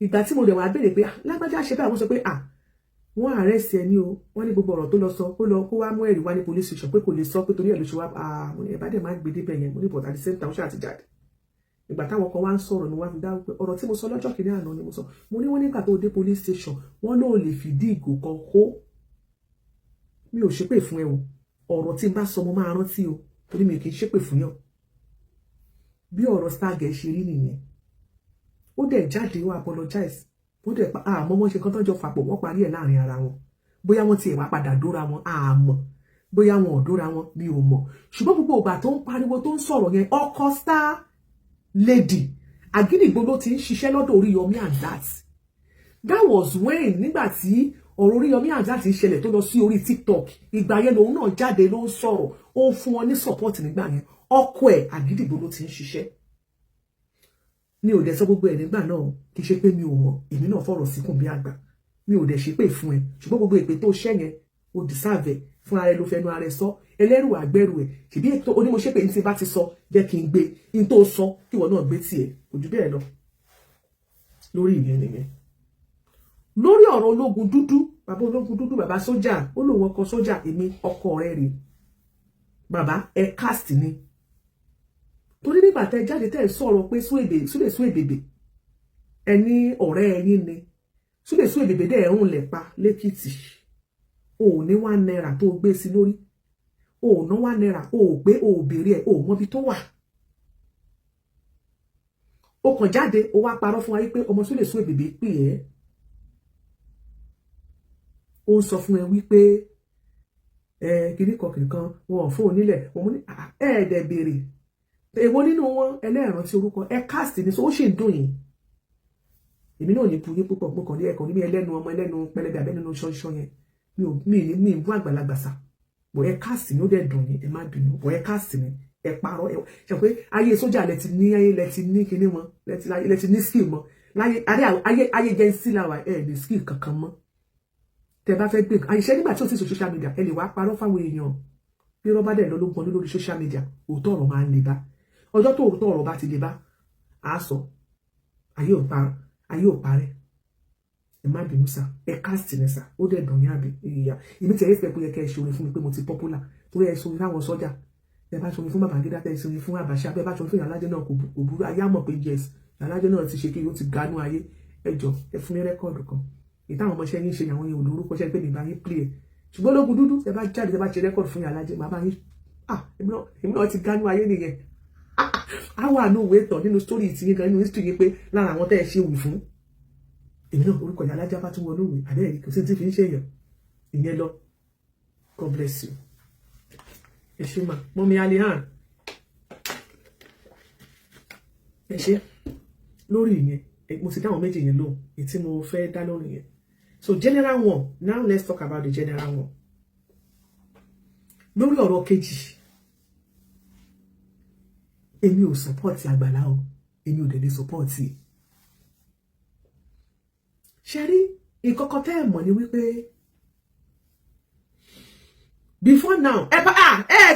Ìgbà tí mo dẹ̀ wá béèrè pé lágbájá ṣe báyìí, wọ́n sọ pé wọ́n arrest ẹni o, wọ́n ní gbogbo ọ̀rọ̀ tó lọ sọ kó wá mú ẹ̀rí wá ní police station pé kò lè sọ pé torí ẹ̀ ló ṣe wá ẹ̀bá dẹ̀ máa gbé débẹ̀ yẹn. Mo ní but at the same time ṣáà ti jáde. Ìgbà táwọn kan wá ń sọ̀rọ̀ ni wọ́n fi dáhùn pé ọ̀rọ̀ tí mo sọ lọ́jọ́ kìíní àná ni mo sọ. Mo ní wọ́n nígbà tó dé police station wọ́n ló lè fìdí ìgò kan hó. Mi ò ṣépè fún ẹ o, ọ̀rọ̀ tí n bá sọ mo máa rántí o, torí mi kì í ṣépè fún yàn. Bí ọ̀rọ̀ Stargurl ṣe rí nìyẹn. Ó dẹ̀ jáde ó apologize. Wọ́n dẹ̀ àmọ́ wọ́n ṣe kán tọ́jọ́ fapọ̀ wọ́n parí ẹ̀ láàrin ara wọn. Bóyá wọ́n ti ẹ̀ wá padà dóra wọn àmọ́, bóyá wọn ò dóra wọn mi ò mọ̀. Ṣùgbọ́n gbogbo ìgbà tó ń pariwo tó ń sọ̀rọ̀ yẹn ọkọ Star Lady Àgídìgbò ló ti ń ṣiṣẹ́ lọ́dọ̀ Oríyọmí Hamzat. That was when nígbà tí ọ̀rọ̀ Oríyọmí Hamzat ṣẹlẹ̀ tó lọ sí orí TikTok, ìgbà yẹn lòun náà jáde ló ń sọ̀rọ̀, ó ń fún wọn ní support nígbà yẹn. Ọkọ ẹ̀ Àgídìgbò ló ti ń ṣiṣẹ́. Mi ò dẹ̀ sọ gbogbo ẹ̀ nígbà náà, kì í ṣe pé mi ò mọ̀, èmi náà fọ̀rọ̀ síkùn bí àgbà. Mi ò dẹ̀ ṣépè fún ẹ, ṣùgbọ́n gbogbo èpè tó ṣẹ́ yẹn o deserve fúnra rẹ ló fẹnu ara ẹ sọ, ẹlẹ́rù àgbẹ̀rù ẹ̀. Ṣèbí ètò onímọ̀ ṣépè ní ti bá ti sọ jẹ́ kí n gbé in tó sọ kí ìwọ náà gbé tiẹ̀, kò jù bẹ́ẹ̀ lọ. Lórí ìyẹn nìyẹn. Lórí ọ̀rọ̀ ológun dúdú, bàbá sójà, ó lòun ọkọ sójà, èmi ọkọ rẹ̀ rè. Bàbá ẹ cast ni. Torí nígbà tẹ́ jáde tẹ́ sọ̀rọ̀ pé Súlè ẹni ọ̀rẹ́ ẹyin ni. Súlè dẹ̀ ń lẹ̀ pa lẹ́kìtì. O ní 1 naira tó gbé sí lórí. O ná 1 naira, o pé o béèrè ẹ̀, o mọbi tó wà. O kàn jáde, o wá parọ́ fún wa wípé ọmọ Súlè pè ẹ́. Ó sọ fún ẹ wípé kìnnìkan wọn ò fún onílẹ̀. Òun ní ẹ̀ẹ́dẹ̀ béèrè. Èwo nínú wọn ẹlẹ́ẹ̀rán tí orúkọ ẹ cast ni, so ó ṣì ń dùn yín. Èmi náà ní buyé púpọ̀ mo kàn ní ẹ̀kọ́ ní ẹlẹ́nu ọmọ ẹlẹ́nu pẹlẹbẹ abẹ́nú ṣọ́ṣọ́ yẹn. Mi ì bú àgbàlagbà sà. Bọ̀ ẹ cast ni ó dẹ̀ dùn yín, ẹ má bínú. Bọ̀ ẹ cast ni ẹ parọ́ ẹ ṣe pé ayé sójà lẹ ti ní kinní mọ́, lẹ ti ní skill mọ́. Ayé jẹ́ sí làwà ẹ ní skill kankan mọ́. Tẹ bá fẹ́ gbé àìṣẹ́ nígbà tí ó ti sọ social media ẹ lè wá parọ́ fáwọn èèyàn. Bí rọ́bà dẹ̀ lọ́lọ́gbọ́n lórí social media òótọ́ ọ̀rọ̀ máa ń le bá. Ọjọ́ tó òótọ́ ọ̀rọ̀ bá ti le bá a sọ ayé ò parẹ́. Ẹ má bínú sá, ẹ cast ní sá, ó dẹ̀ dùn yín àbí ìyá. Èmi tẹ̀ ẹ́ fẹ́ pé yẹ kẹ́ ẹ ṣorin fún mi pé mo ti popular, torí ẹ ṣorin fáwọn sọ́jà. Ẹ bá ṣorin fún Babangida, tẹ́ ẹ ṣorin fún Abacha, bẹ́ẹ̀ bá ṣorin fún Ìyálájé náà kò burú, ayé àmọ̀ pé yes, Ìyálájé náà ti ṣe kí ó ti gánú ayé. Ẹ jọ ẹ fún mi rẹ́kọ̀dù kan. Ìtàwọn ọmọọṣẹ́ yín ṣe àwọn yẹn olórúkọ ṣẹ́ pé mi bá yín play ẹ̀. Ṣùgbọ́n Ológun Dúdú ẹ bá jáde ẹ bá ṣe rẹ́kọ̀dù fún Ìyálájé, màá bá yín èmi náà ti gánú ayé nìyẹn. Àwọn àánú ìwé tàn nínú story ti yín gan nínú history yín pé lára àwọn tẹ́ ẹ ṣe wù fún. Èmi náà orúkọ Ìyálájé bá tún wọnú ìwé àbẹ́ẹ̀rí kò sí ti fi ń ṣe èèyàn. Ìyẹn lọ. God bless you. Ẹ ṣé mà. Mọ́mí Alihan, ẹ ṣe lórí ìyẹn mo ti dá àwọn méjì yẹn lóhùn èyí tí mo fẹ́ dá lórí yẹn. So general one, now let's talk about the general one. Lórí ọ̀rọ̀ kejì, èmi ò support Àgbàlá o, èmi ò dẹ̀ lè support. Ṣé rí ìkọ̀kọ̀ tẹ́ ẹ mọ̀ ni wípé before now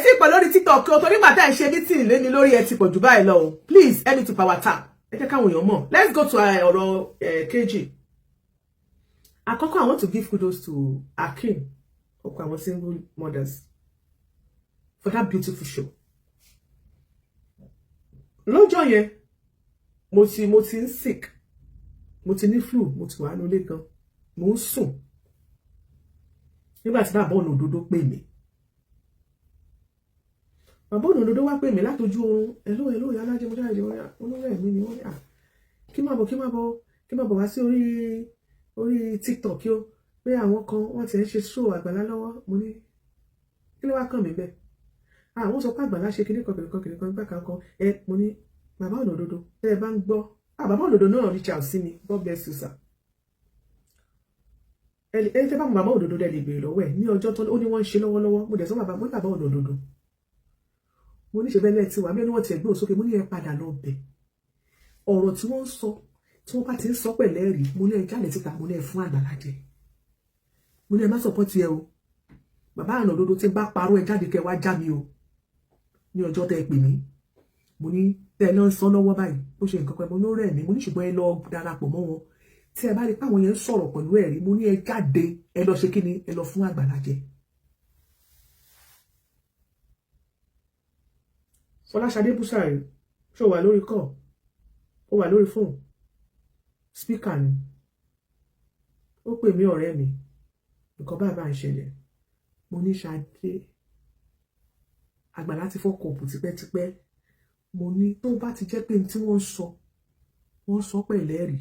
tí pọ̀ lórí TikTok o torí gbà tá ẹ ṣe meeting lé mi lórí ẹ ti pọ̀ jù báyìí lọ o. Please help me to power tap. Ẹ jẹ́ káwọn èèyàn mọ̀. Let's go to ọ̀rọ̀ kejì. Àkọ́kọ́, I want to give kudos to Akim, our single mothers, for that beautiful show. Lọ́jọ́ yẹn, mo ti ń sick, mo ti ní flu, mo ti wà nílé gan, mo ń sùn. Nígbà tí bàbá ọ̀nà òdodo pè mí. Bàbá ọ̀nà òdodo wá pè mí látojú oorun, hello ìyá alájẹ mo jáde olóyè mi ni wọ́n ní kí má bọ̀ wá sí orí TikTok yó pé àwọn kan wọ́n ti ń ṣe show Àgbàlá lọ́wọ́. Mo ní kí ló wá kàn mí bẹ́ẹ̀. Wọ́n sọ pé Àgbàlá ṣe kíní kan gbà kan mo ní bàbá ọ̀nà òdodo tẹ́ ẹ bá ń gbọ́ bàbá ọ̀nà òdodo náà reach out sí mi. God bless you sir. Ẹni tẹ́ bá mọ bàbá ọ̀nà òdodo dẹ̀ lè béèrè lọ́wọ́ ẹ̀ ní ọjọ́ tó ó ní wọ́n ń ṣe lọ́wọ́lọ́wọ́. Mo dẹ̀ sọ bàbá ọ̀nà òdodo mo ní ṣe bẹ́ẹ̀ lẹ́ẹ̀ tí wà mí ẹni wọ́n ti ẹ̀gbọ́n sókè mo ní ẹ padà lọ bẹ̀ ọ̀rọ̀ tí wọ́n ń sọ tí wọ́n bá ti ń sọ pẹ̀lẹ́ rí mo ní ẹ jáde síta mo ní ẹ fún Àgbàlá jẹ mo ní ẹ má support ẹ o bàbá ọ̀nà òdodo tí ń bá parọ́ ẹ jáde kẹ wá já mi o ní ọjọ́ tẹ́ ẹ pè mí mo ní tẹ́ ẹ náà ń sọ lọ́wọ́ báyìí ó ṣe nǹkan pẹ́ mo ní rẹ̀ mí mo ní ṣùgbọ́n ẹ lọ darapọ̀ mọ́ wọn tí ẹ bá rí pé àwọn yẹn ń sọ̀rọ̀ pẹ̀lú ẹ̀rí mo ní ẹ jáde ẹ lọ ṣe kíni ẹ lọ fún Àgbàlá jẹ. Fọláṣadé Búsàrí ṣó wà lórí kọ́ ó wà lórí fóònù spíkà ni ó pè mí ọ̀rẹ́ mi nǹkan bá ń ṣẹlẹ̀ mo ní Ṣadé Àgbàlá ti fọ́kọ̀ọ̀pù tipẹ́tipẹ́ mo ní tó bá ti jẹ́ pé tí wọ́n sọ pẹ̀lẹ́ rí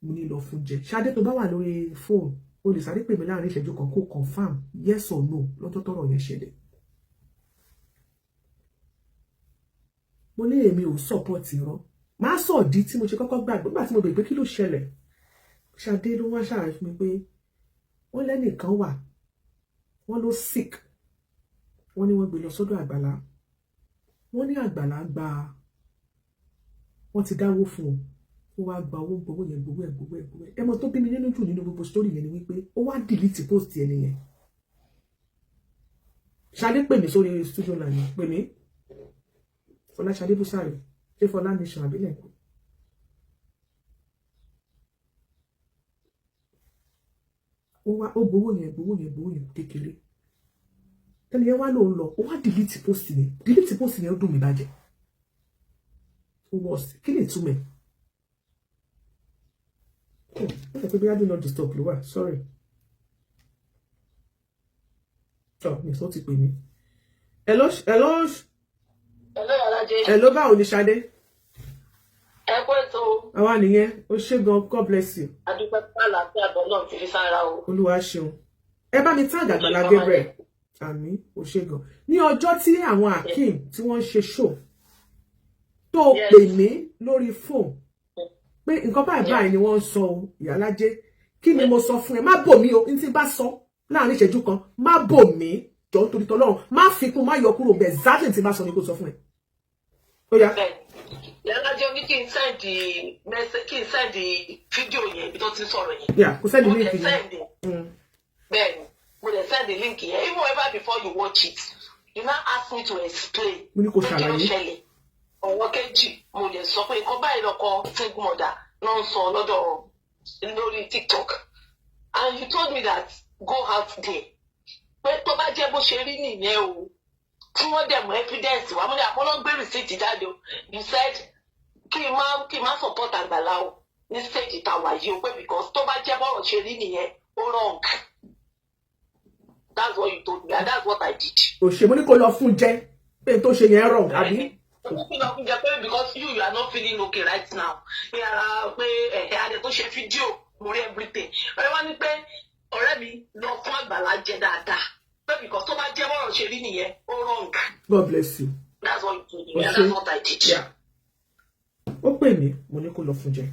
mo ní lọ fún jẹ. Ṣadé tó bá wà lórí fóònù o lè sáré pè mí láàrin ìṣẹ́jú kan kó confirm yes or no lọ́jọ́ tọ́rọ̀ yẹn ṣẹlẹ̀. Mo ní èmi ò support irọ́ máa sọ ìdí tí mo ṣe kọ́kọ́ gbàgbé nígbà tí mo bèèrè pé kí ló ṣẹlẹ̀. Ṣadé ló wá ṣàlàyé fún mi pé wọ́n lẹ́nìkan wà wọ́n ló sick wọ́n ní wọ́n gbé lọ sọ́dọ̀ Àgbàlá wọ́n ní Àgbàlá wọ́n ti dáwó fún ó wá gba owó gbowó yẹn gbowó ẹ̀ ẹmọ tó bí mi nínú jù nínú gbogbo story yẹn ni wípé ó wá delete post ẹni yẹn. Ṣadé pè mí sórí studio line pè mí Fọláṣadé Búsàrí ṣé Fọlá nation àbílẹ̀ ó gbowó yẹn kékeré ẹni yẹn wá ló ń lọ ó wá delete post yẹn ó dùn mí bàjẹ́ ó wọ́ sí kí ni ìtumọ̀ ó fẹ́ pé bí adé náà disturb ló wà sorry mi sọ ti pè mí hello báwo ni Ṣadé ẹ kó ètò àwa nìyẹn ó ṣé gan God bless you adúpẹ́ pàlàfíà àbọ̀ náà ti fi sára o. Olúwa ṣeun ẹ bá mi tag Àgbàlá Gabriel àmì ó ṣé gan ní ọjọ́ tí àwọn Akeem tí wọ́n ṣe show tó pè mí lórí fóònù pé nǹkan báyìí ni wọ́n ń sọ o Ìyálájé kí ni mo sọ fún ẹ má bò mí o ní tí bá sọ láàrin ìṣẹ́jú kan má bò mí jọ nítorí tọ́lọ́run má fi kún má yọ kúrò bẹ́ẹ̀ exactly tí bá sọ ni kò sọ fún ẹ. Ó yá. Ìyálájé ní kí n sẹ́ndì fídíò yẹn ibi tó ti ń sọ̀rọ̀ yẹn. Yeah, kò sẹ́ndì líǹkì yẹn. Bẹ́ẹ̀ni mo lè sẹ́ndì líǹkì yẹn even ever before you watch it you now ask me to explain. Mo ní kò ṣàlàyé. Ọ̀wọ́ kejì mo lè sọ pé nǹkan báyìí lọ́kọ single mother náà ń sọ lọ́dọ̀ lórí TikTok and you told me that go out there pé tó bá jẹ́ bó ṣe rí nìyẹn o tí wọ́n dẹ̀ mú evidence wá mo ní àpọ́nlọ́ gbé receipt jáde o you said kí n má support Àgbàlá o ní stage ìtawà yìí o pé because tó bá jẹ́ bọ́rọ̀ ṣe rí nìyẹn ó wrong that's what you told me and that's what I did. Òṣè mo ní kó lọ fún jẹ pé tó ṣe yẹn wrong àbí. Because you are not feeling okay right now. Pé ara pé adé tó ṣe fídíò mo rí everything. Ọ̀rẹ́ wá ní pé ọ̀rẹ́ mi lọ fún Àgbàlá jẹ dáadáa. Pé because tó bá jẹ́ bọ́rọ̀ ṣe rí nìyẹn ó wrong. God bless you. That's what you told me and that's what I did. Yeah. Ó pè mí mo ní kó lọ fún jẹ.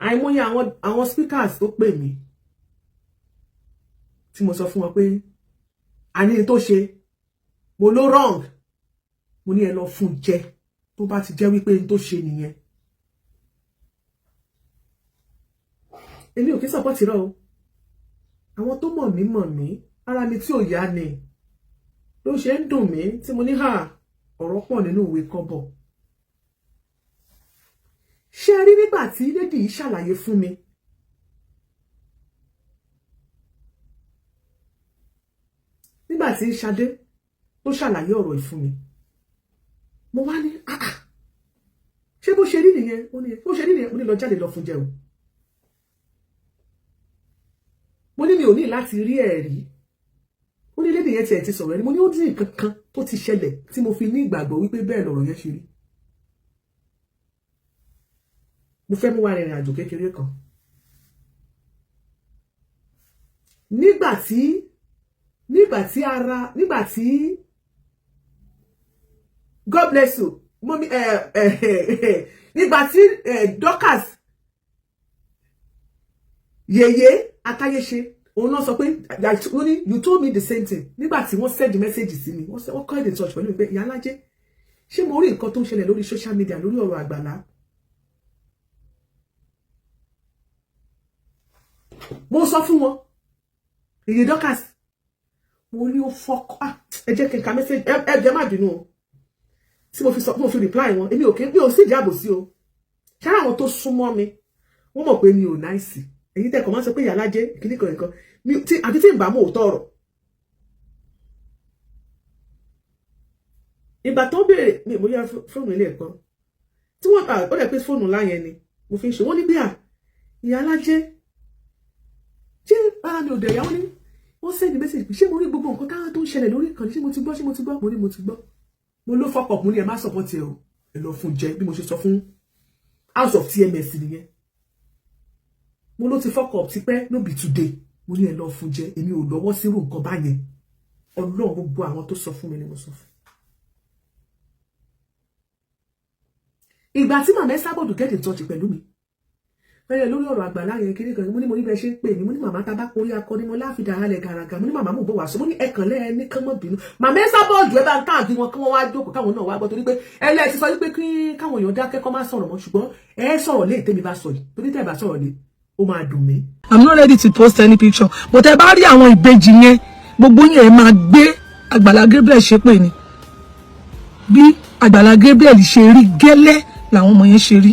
àìmọye àwọn speakers tó pè mí tí mo sọ fún wọn pé àní tó ṣe mo ló wrong mo ní ẹ lọ fún jẹ tó bá ti jẹ́ wípé n tó ṣe nìyẹn. èmi ò kí support irọ́ o àwọn tó mọ̀ mí ara mi tí ò yá ni ló ṣe ń dùn mí tí mo ní ọ̀rọ̀ pọ̀ nínú ìwé kọ́bọ̀. ṣé ẹ rí nígbà tí lady yìí ṣàlàyé fún mi nígbà tí Ṣadé tó ṣàlàyé ọ̀rọ̀ yìí fún mi mo wá ní ṣé bó ṣe rí nìyẹn ó ní bó ṣe rí nìyẹn mo ní lọ jáde lọ fún jẹ o mo ní mi ò ní láti rí ẹ̀rí ó ní lédè yẹn tiẹ̀ ti sọ̀rọ̀ ẹni mo ní ó dín nǹkan kan tó ti ṣẹlẹ̀ tí mo fi ní ìgbàgbọ́ wípé bẹ́ẹ̀ lọ̀rọ̀ yẹn ṣe rí. mo fẹ́ mú wa rìnrìn àjò kékeré kan nígbà tí God bless you mọ́mí nígbà tí Dorcas yèyé Atáyéṣe òun náà sọ pé you told me the same thing nígbà tí wọ́n send message sí mi wọ́n call the church pẹ̀lú mi pé Ìyálájé ṣé mo rí nǹkan tó ń ṣẹlẹ̀ lórí social media lórí ọ̀rọ̀ Àgbàlá. mo sọ fún wọn èyí Dorcas mo ní ó fọkọ ẹ jẹ́ kí n ka message ẹ jẹ́ má bínú o tí mo fi reply wọn èmi ò sì jábò sí o ṣáà àwọn tó súnmọ́ mi wọ́n mọ̀ pé mi ò náìsì èyí tẹ́kọ̀ máa sọ pé Ìyálájé ìkíní kan nǹkan àti tí ìbámu ò tọrọ. ìgbà tó béèrè mi mo yá fóònù ilé ẹ̀kọ́ tí wọ́n ó dẹ̀ pé fóònù láyẹn ni mo fi ń ṣe wọ́n ní bí Ìyálájé ṣé ara mi ò dẹ̀ yáwó ní wọ́n sẹ́ni mẹ́sẹ̀jì pé ṣé mo rí gbogbo nǹkan káwọn tó ń ṣẹlẹ̀ lórí ìkànnì ṣé mo ti gbọ́ mo ní mo ti gbọ́ mo ló fọ́pọ̀ mo ní ẹ má support ẹ o ẹ lọ fún jẹ bí mo ṣe sọ fún House of TMS nìyẹn mo ló ti fọ́kọ̀ ti pẹ́ no be today mo ní ẹ lọ fún jẹ èmi ò lọ́wọ́ sírú nǹkan báyẹn Ọlọ́run gbogbo àwọn tó sọ fún mi ni mo sọ fún. ìgbà tí màmá Esabod get in touch pẹ̀lú mi bẹ́ẹ̀ lórí ọ̀rọ̀ Àgbàlá yẹn kiri kan mo ní bẹ́ẹ̀ ṣe ń pè mí mo ní màmá tá a bá korí akọni mo láfidà alẹ̀ gàràgà mo ní màmá mò ń bọ̀ wá sọ mo ní ẹ̀kàn lẹ́ ẹni kán mọ́ bínú màmá Esabod ẹ bá ń káàdì wọn kí wọ́n wá jókòó káwọn náà wá gbọ́ torí pé ẹlẹ́ ti sọ wípé kí káwọn èèyàn dákẹ́ kọ́ má sọ̀rọ̀ mọ́ ṣùgbọ́n ẹ sọ̀rọ̀ lé tèmi bá sọ yìí torí tẹ́ bá sọ̀rọ̀ lé ó máa dùn mí. I'm not ready to post any picture but ẹ bá rí àwọn ìbejì yẹn gbogbo yẹn máa gbé Àgbàlá Gabriel ṣépè ni bí Àgbàlá Gabriel ṣe rí gẹ́lẹ́ làwọn ọmọ yẹn ṣe rí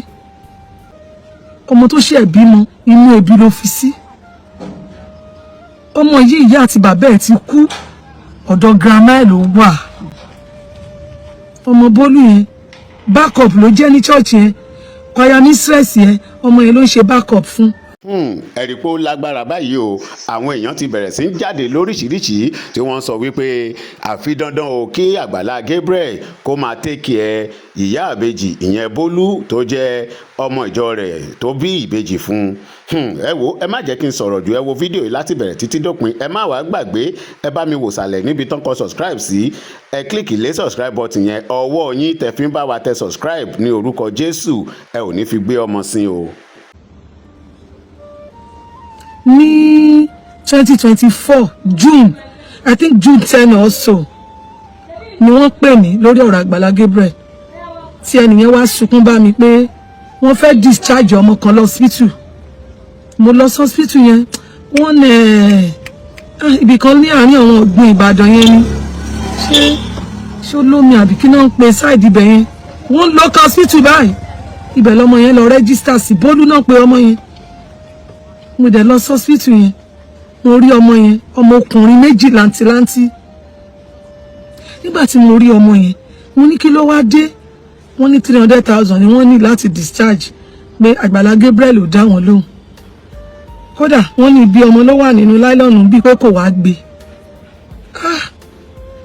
ọmọ tó ṣe bímọ inú ebi ló fi sí ọmọ yìí ìyá àti bàbá ẹ̀ ti kú ọ̀dọ̀ grandma ẹ̀ ló wà ọmọ Bólú yẹn backup ló jẹ́ ní church yẹn choir mistress yẹn ọmọ yẹn ló ń ṣe backup fún. ẹ̀rí pé ó lágbára báyìí o àwọn èèyàn ti bẹ̀rẹ̀ sí ń jáde lóríṣiríṣi tí wọ́n sọ wípé àfi dandan o kí Àgbàlá Gabriel kó máa tẹ́kì ẹ ìyá ìbejì ìyẹn Bólú tó jẹ́ ọmọ ìjọ rẹ̀ tó bí ìbejì fún ẹ wo ẹ má jẹ́ kí n sọ̀rọ̀ jù ẹ wo fídíò yìí láti bẹ̀rẹ̀ títí dópin ẹ má wàá gbàgbé ẹ bá mi wò sàlẹ̀ níbi tán kọ subscribe sí ẹ kílìkì lé subscribe button yẹn ọwọ́ yín tẹ fi ń bá wa tẹ subscribe ní orúkọ Jésù ẹ ò ní fi gbé ọmọ sin o. ní 2024 June I think June 10 or so ni wọ́n pè mí lórí ọ̀rọ̀ Àgbàlá Gabriel tí ẹnìyẹn wá sunkún bá mi pé wọ́n fẹ́ discharge ọmọ kan lọ hospital mo lọ sí hospital yẹn wọ́n ibì kan ní àárín àwọn ọ̀gbìn Ìbàdàn yẹn ni ṣé olómi àbí kí náà ń pe side ibẹ̀ yẹn wọ́n lọ ká hospital báyìí ibẹ̀ lọmọ yẹn lọ register sí Bólú náà pé ọmọ yẹn mo dẹ̀ lọ sí hospital yẹn mo rí ọmọ yẹn ọmọ ọkùnrin méjì làǹtìlanti nígbà tí mo rí ọmọ yẹn mo ní kí ló wá dé wọ́n ní 300,000 ni wọ́n ní láti discharge pé Àgbàlá Gabriel ò dá wọn lóhùn kódà wọ́n ní ibi ọmọ ló wà nínú láìlọ́nù bíi pé kò wá gbé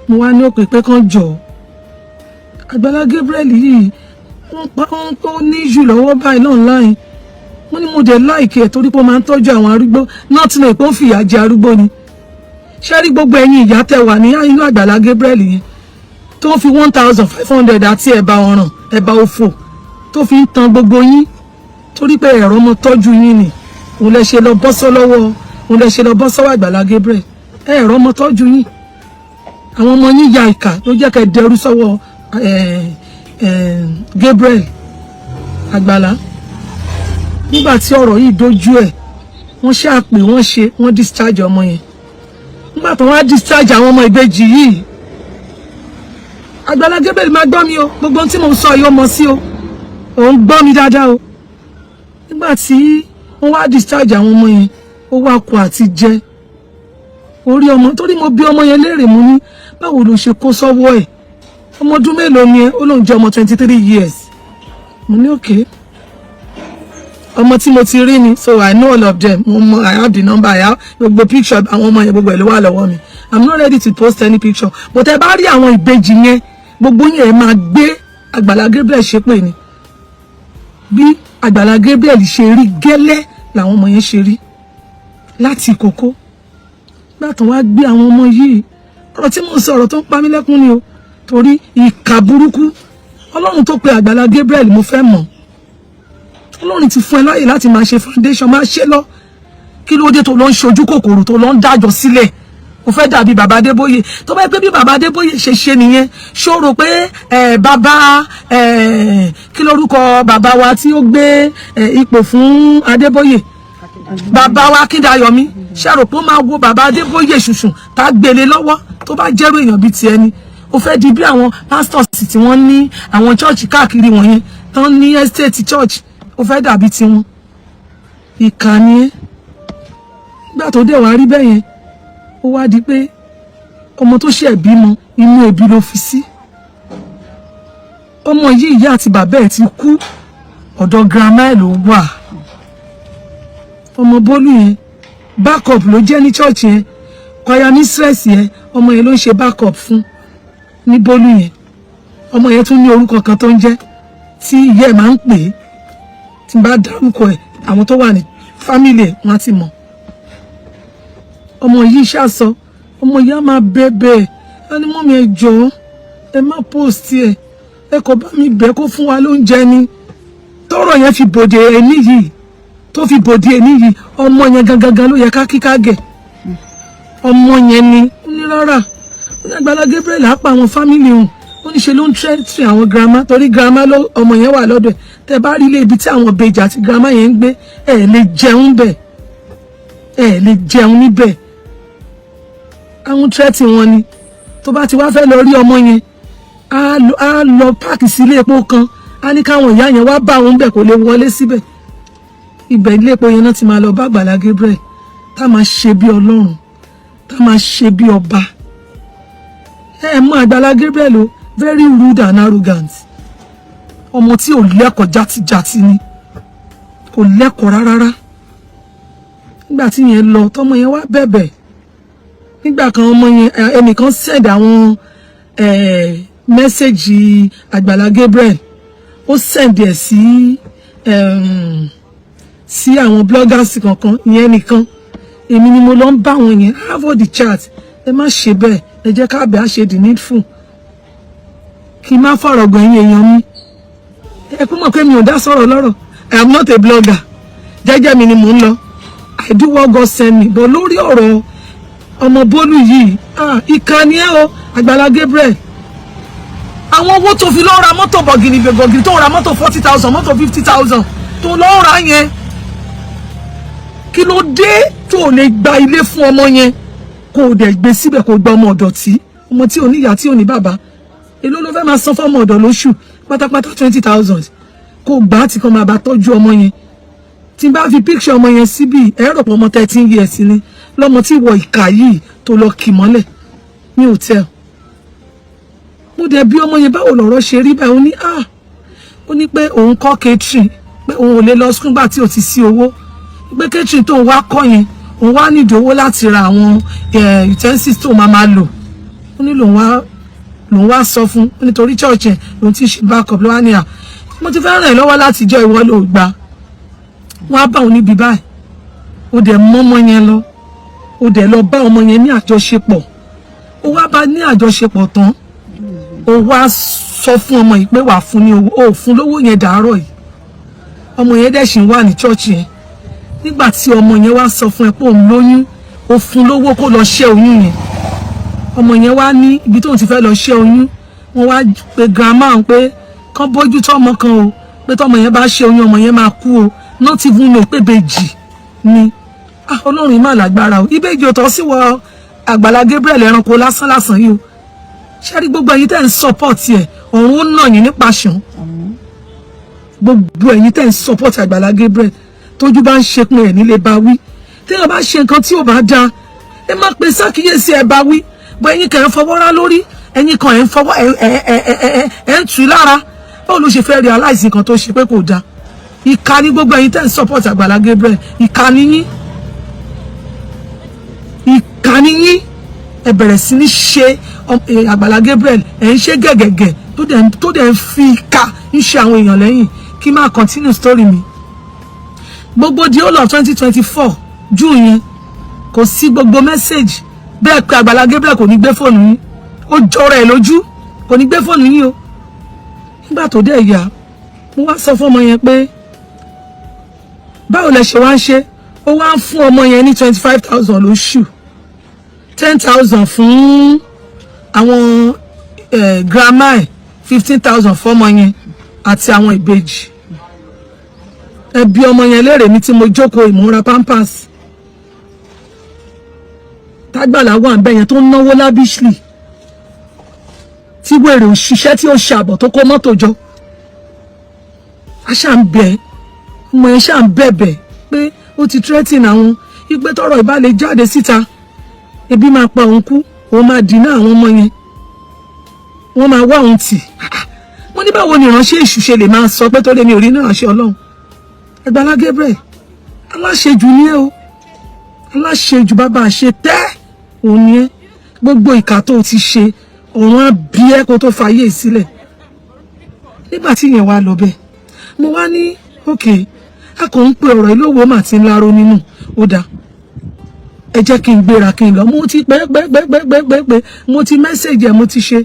mo wá ní òpè pé kán jọ Àgbàlá Gabriel yìí wọ́n ní jù lọ́wọ́ báyìí online wọ́n ní mo dẹ̀ láìkí ẹ̀ torí pé ó máa ń tọ́jú àwọn arúgbó náà tí mo pé ó ń fìyà jẹ arúgbó ni ṣé rí gbogbo ẹ̀yin ìyá tẹ́ wà ní inú Àgbàlá Gabriel yẹn tó fi 1,500 àti ẹ̀bà ọ̀ràn ẹ̀bà òfò tó fi ń tan gbogbo yín torí pé ẹ̀rọ ọmọ tọ́jú yín ni òun lẹ ṣe lọ bọ́ sọ́wọ́ Àgbàlá Gabriel ẹ̀rọ ọmọ tọ́jú yín àwọn ọmọ yín ya ìkà ló jẹ́ kẹ́ dẹrú sọ́wọ́ Gabriel Àgbàlá nígbà tí ọ̀rọ̀ yìí dojú ẹ̀ wọ́n ṣàpè wọ́n discharge ọmọ yẹn nígbà tó wọ́n á discharge àwọn ọmọ ìbejì yìí Àgbàlá Gabriel máa gbọ́ mi o gbogbo ohun tí mo sọ yìí ó mọ sí o òun gbọ́ mi dáadáa o nígbà tí wọ́n wá discharge àwọn ọmọ yẹn ó wá kó àti jẹ orí ọmọ torí mo bí ọmọ yẹn léèrè mú ní báwo ló ṣe kó sọ́wọ́ ẹ̀ ọmọ ọdún mélòó ni ẹ ó lóun jẹ́ ọmọ 23 years mo ní okay ọmọ tí mo ti rí ni so I know all of them I have the number I have gbogbo picture àwọn ọmọ yẹn gbogbo ẹ̀ ló wà lọ́wọ́ mi I'm not ready to post any picture but ẹ bá rí àwọn ìbejì yẹn gbogbo yẹn máa gbé Àgbàlá Gabriel ṣépè ni bí Àgbàlá Gabriel ṣe rí gẹ́lẹ́ làwọn ọmọ yẹn ṣe rí láti ìkókó gbà tó wá gbé àwọn ọmọ yìí ọ̀rọ̀ tí mo sọ ọ̀rọ̀ tó ń pa mí lẹ́kún ni o torí ìkà burúkú Ọlọ́run tó pe Àgbàlá Gabriel mo fẹ́ mọ̀ Ọlọ́run ti fún ẹ láyè láti máa ṣe foundation máa ṣe lọ kí ló dé tó lọ ń ṣojú kòkòrò tó lọ ń dájọ́ sílẹ̀ o fẹ́ dàbí bàbá Adébóyè tó bá yẹ pé bí bàbá Adébóyè ṣe nìyẹn ṣó rò pé bàbá kí lórúkọ bàbá wa tí ó gbé ipò fún Adébóyè bàbá wa Akíndayọ̀mí ṣàrò pé ó máa wo bàbá Adébóyè ṣùṣùn tá a gbélé lọ́wọ́ tó bá jẹ́rú èèyàn bíi tiẹ̀ ni o fẹ́ di bí àwọn pastors tí wọ́n ní àwọn church káàkiri wọ̀nyẹn tán ní estate church o fẹ́ dàbí tiwọn ìkànnì ẹ nígbà tó dé wàá rí bẹ́ẹ̀ yẹn ó wá di pé ọmọ tó ṣe bímọ inú ebi ló fi sí ọmọ yìí ìyá àti bàbá ẹ̀ ti kú ọ̀dọ̀ grandma ẹ̀ ló wà ọmọ Bólú yẹn backup ló jẹ́ ní church yẹn choir mistress yẹn ọmọ yẹn ló ń ṣe backup fún ní Bólú yẹn ọmọ yẹn tún ní orúkọ kan tó ń jẹ́ tí ìyá ẹ̀ máa ń pè é tí n bá dárúkọ ẹ̀ àwọn tó wà ní family ẹ̀ wọ́n á ti mọ̀ ọmọ yìí ṣàṣọ ọmọ yìí á máa bẹ̀bẹ̀ ẹni mọ́mí ẹ jọ̀ọ́ ẹ má post ẹ kò bá mi bẹ̀ kó fún wa lóúnjẹ ni tọ́rọ̀ yẹn fi bòde ẹni yìí tó fi bòde ẹni yìí ọmọ yẹn gangan ló yẹ ká kíká gẹ̀ ọmọ yẹn ni ó ní rárá ó ní Àgbàlá Gabriel á pa àwọn family hùn ó ní ṣe ló ń tẹ́tì àwọn grandma torí grandma ló ọmọ yẹn wà lọ́dọ̀ ẹ̀ tẹ́ bá rí ilé ibi tí àwọn bèjì àti grandma yẹn ń gbé ẹ̀ lè jẹun bẹ̀ ẹ̀ lè jẹun níbẹ̀ àwọn tẹ́tì wọn ni tó bá ti wá fẹ́ lọ rí ọmọ yẹn á lọ páàkì sí ilé epo kan á ní káwọn ìyá yẹn wá bá òun bẹ̀ kó lè wọlé síbẹ̀ ibẹ̀ ilé epo yẹn náà ti máa lọ bá Àgbàlá Gabriel tá máa ṣe bí Ọlọ́run tá máa ṣe bí ọba mọ Àgbàlá Gabriel o very rude and arrogant ọmọ tí ò lẹ́kọ̀ọ́ játijàti ni kò lẹ́kọ̀ọ́ rárá nígbà tí yẹn lọ tọmọ yẹn wá bẹ̀bẹ̀ nígbà kan ọmọ yẹn ẹnìkan send àwọn mẹ́sẹ̀gì Àgbàlá Gabriel ó send ẹ̀ sí àwọn bloggers kankan ìyẹn nìkan èmi ni mo lọ ń bá wọn yẹn have all the chat ẹ má ṣe bẹ́ẹ̀ ẹ jẹ́ ká bẹ́ẹ̀ á ṣe the needful kí n má fọ̀rọ̀ gan yín èèyàn mi ẹ kú mọ̀ pé mi ò dá sọ̀rọ̀ lọ́rọ̀ I am not a blogger jẹ́jẹ́ mi ni mò ń lọ I do what God send me but lórí ọ̀rọ̀ ọmọ Bólú yìí ìkànnì ẹ o Àgbàlá Gabriel àwọn owó tó fi lọ́ọ́ ra mọ́tò bọ̀gìnì tó ra mọ́tò 40,000 mọ́tò 50,000 tó lọ́ọ́ ra yẹn kí ló dé tó lè gba ilé fún ọmọ yẹn kó o dẹ̀ gbé síbẹ̀ kó o gba ọmọ ọ̀dọ̀ ọmọ tí ò ní ìyá tí ò ní bàbá èló ló fẹ́ máa san fọ́mọ ọ̀dọ̀ lóṣù pátápátá 20,000 kó o gbà á tí kò máa bá tọ́jú ọmọ yẹn tí n bá fi picture ọmọ yẹn síbí ẹ̀rọ pọ̀ ọmọ 13 years ni lọ́mọ tí wọ ìkà yìí tó lọ kì mọ́lẹ̀ ní hòtẹ́ẹ̀lì mo dẹ̀ bí ọmọ yẹn báwo lọ̀rọ̀ ṣe rí báyìí ó ní pé òun kọ́ catering pé òun ò lè lọ school gbà tí ò ti sí owó pé catering tóun wá kọ́ yẹn òun wá nídìí owó láti ra àwọn utensils tóun máa lò ó ní lòun wá sọ fún nítorí church yẹn lòun ti ṣe backup ló wá ní mo ti fẹ́ ràn ẹ́ lọ́wọ́ láti jọ ìwọ ló gbà wọ́n á bá òun níbi báyìí ó dẹ̀ mọ́ ọmọ yẹn lọ ó dẹ̀ lọ bá ọmọ yẹn ní àjọṣepọ̀ ó wá bá ní àjọṣepọ̀ tán ó wá sọ fún ọmọ yìí pé wà fún ní owó ó fún lówó yẹn dàárọ̀ yìí ọmọ yẹn dẹ̀ ṣì ń wà ní chọ́ọ̀chì yẹn nígbà tí ọmọ yẹn wá sọ fún ẹ pé òun lóyún ó fún lówó kó lọ ṣẹ́ oyún yẹn ọmọ yẹn wá ní ibi tóun ti fẹ́ lọ ṣẹ́ oyún wọ́n wá pe grandma ń pé kán bójú tó ọmọ kan o pé tọmọ yẹn bá ṣẹ́ oyún ọmọ yẹn máa kú o not even know pé bèjì ni Ọlọ́run má lágbára o ìbejì ò tọ́ sí wọ Àgbàlá Gabriel ẹranko lásán lásán yìí o ṣé rí gbogbo ẹ̀yin tẹ́ ń support ẹ̀ ọ̀run ó nà yín nípa ṣàn gbogbo ẹ̀yin tẹ́ ń support Àgbàlá Gabriel tójú bá ń ṣe pin ẹ̀ nílé bá wí téèyàn bá ṣe nǹkan tí ò bá dáa ẹ má pe sákìyèsí ẹ bá wí bọ́ ẹ̀yin kan ẹ̀ ń fọwọ́ rá lórí ẹ̀yin kan ẹ̀ ń fọwọ́ ẹ̀ ń tù lára báwo ló ṣe fẹ́ realize nǹkan tó ṣe pé kò dáa ìkà ni gbogbo ẹ̀yin tẹ́ ń support Àgbàlá Gabriel ìkà ni yín ìkà ni yín ẹ bẹ̀rẹ̀ sí ní ṣe Àgbàlá Gabriel ẹ̀ ń ṣe gẹ̀gẹ̀gẹ̀ tó dẹ̀ ń fi ìkà ń ṣe àwọn èèyàn lẹ́yìn kí máa continue story mi gbogbo di all of 2024 June yẹn kò sí gbogbo message bẹ́ẹ̀ pé Àgbàlá Gabriel kò ní gbé fóònù yín ó jọra ẹ̀ lójú kò ní gbé fóònù yín o nígbà tó dẹ̀ yá mo wá sọ fún ọmọ yẹn pé báwo lẹ ṣe wá ń ṣe ó wá ń fún ọmọ yẹn ní 25,000 lóṣù 10,000 fún àwọn grandma ẹ̀ 15,000 fọ́mọ yẹn àti àwọn ìbejì ẹbí ọmọ yẹn léèrè mi tí mo jókòó ìmúra pampers tágbàlá wà ń bẹ yẹn tó ń náwó lábíṣlì tí wèrè òṣìṣẹ́ tí ó ṣàbọ̀ tó kó mọ́tò jọ a ṣà ń bẹ ọmọ yẹn ṣà ń bẹ̀bẹ̀ pé ó ti threaten àwọn ìgbé tọrọ ìbá lè jáde síta ebi máa pa òun kú òun máa dínà àwọn ọmọ yẹn wọ́n máa wá òun tì mo ní báwo ni ìránṣẹ́ èṣù ṣe lè máa sọ pé tó lé mi ò rí ní ìránṣẹ́ Ọlọ́run Àgbàlá Gabriel aláṣejù ni ẹ o aláṣejù bàbá àṣẹ tẹ́ òun ni ẹ gbogbo ìkà tó ti ṣe ọ̀run á bí ẹ kó tó fàyè sílẹ̀ nígbà tí yẹn wá lọ bẹ́ẹ̀ mo wá ní òkè a kò ń pe ọ̀rọ̀ ìlówó mà ti ń láró nínú ó dáa ẹ jẹ́ kí n gbéra kí n lọ mo ti pẹ́ mo ti mẹ́sẹ̀jì ẹ̀ mo ti ṣe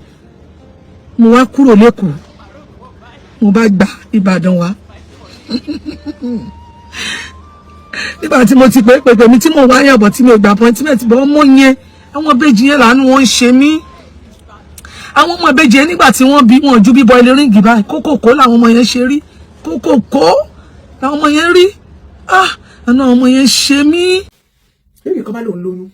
mo wá kúrò lẹ́kọ̀ọ́ mo bá gba Ìbàdàn wá nígbà tí mo ti pé mi tí mo wá yàbọ̀ tí mi ò gba appointment bọ́ ọmọ yẹn àwọn ìbejì yẹn làánú wọn ń ṣe mí àwọn ọmọ ìbejì yẹn nígbà tí wọ́n bí wọn ju bíbọ ilé ríǹgì báyìí kókòkó làwọn ọmọ yẹn ṣe rí kókòkó làwọn ọmọ yẹn rí àná ọmọ yẹn ṣe mí. lórí ìkọ́ bá lòun lóyún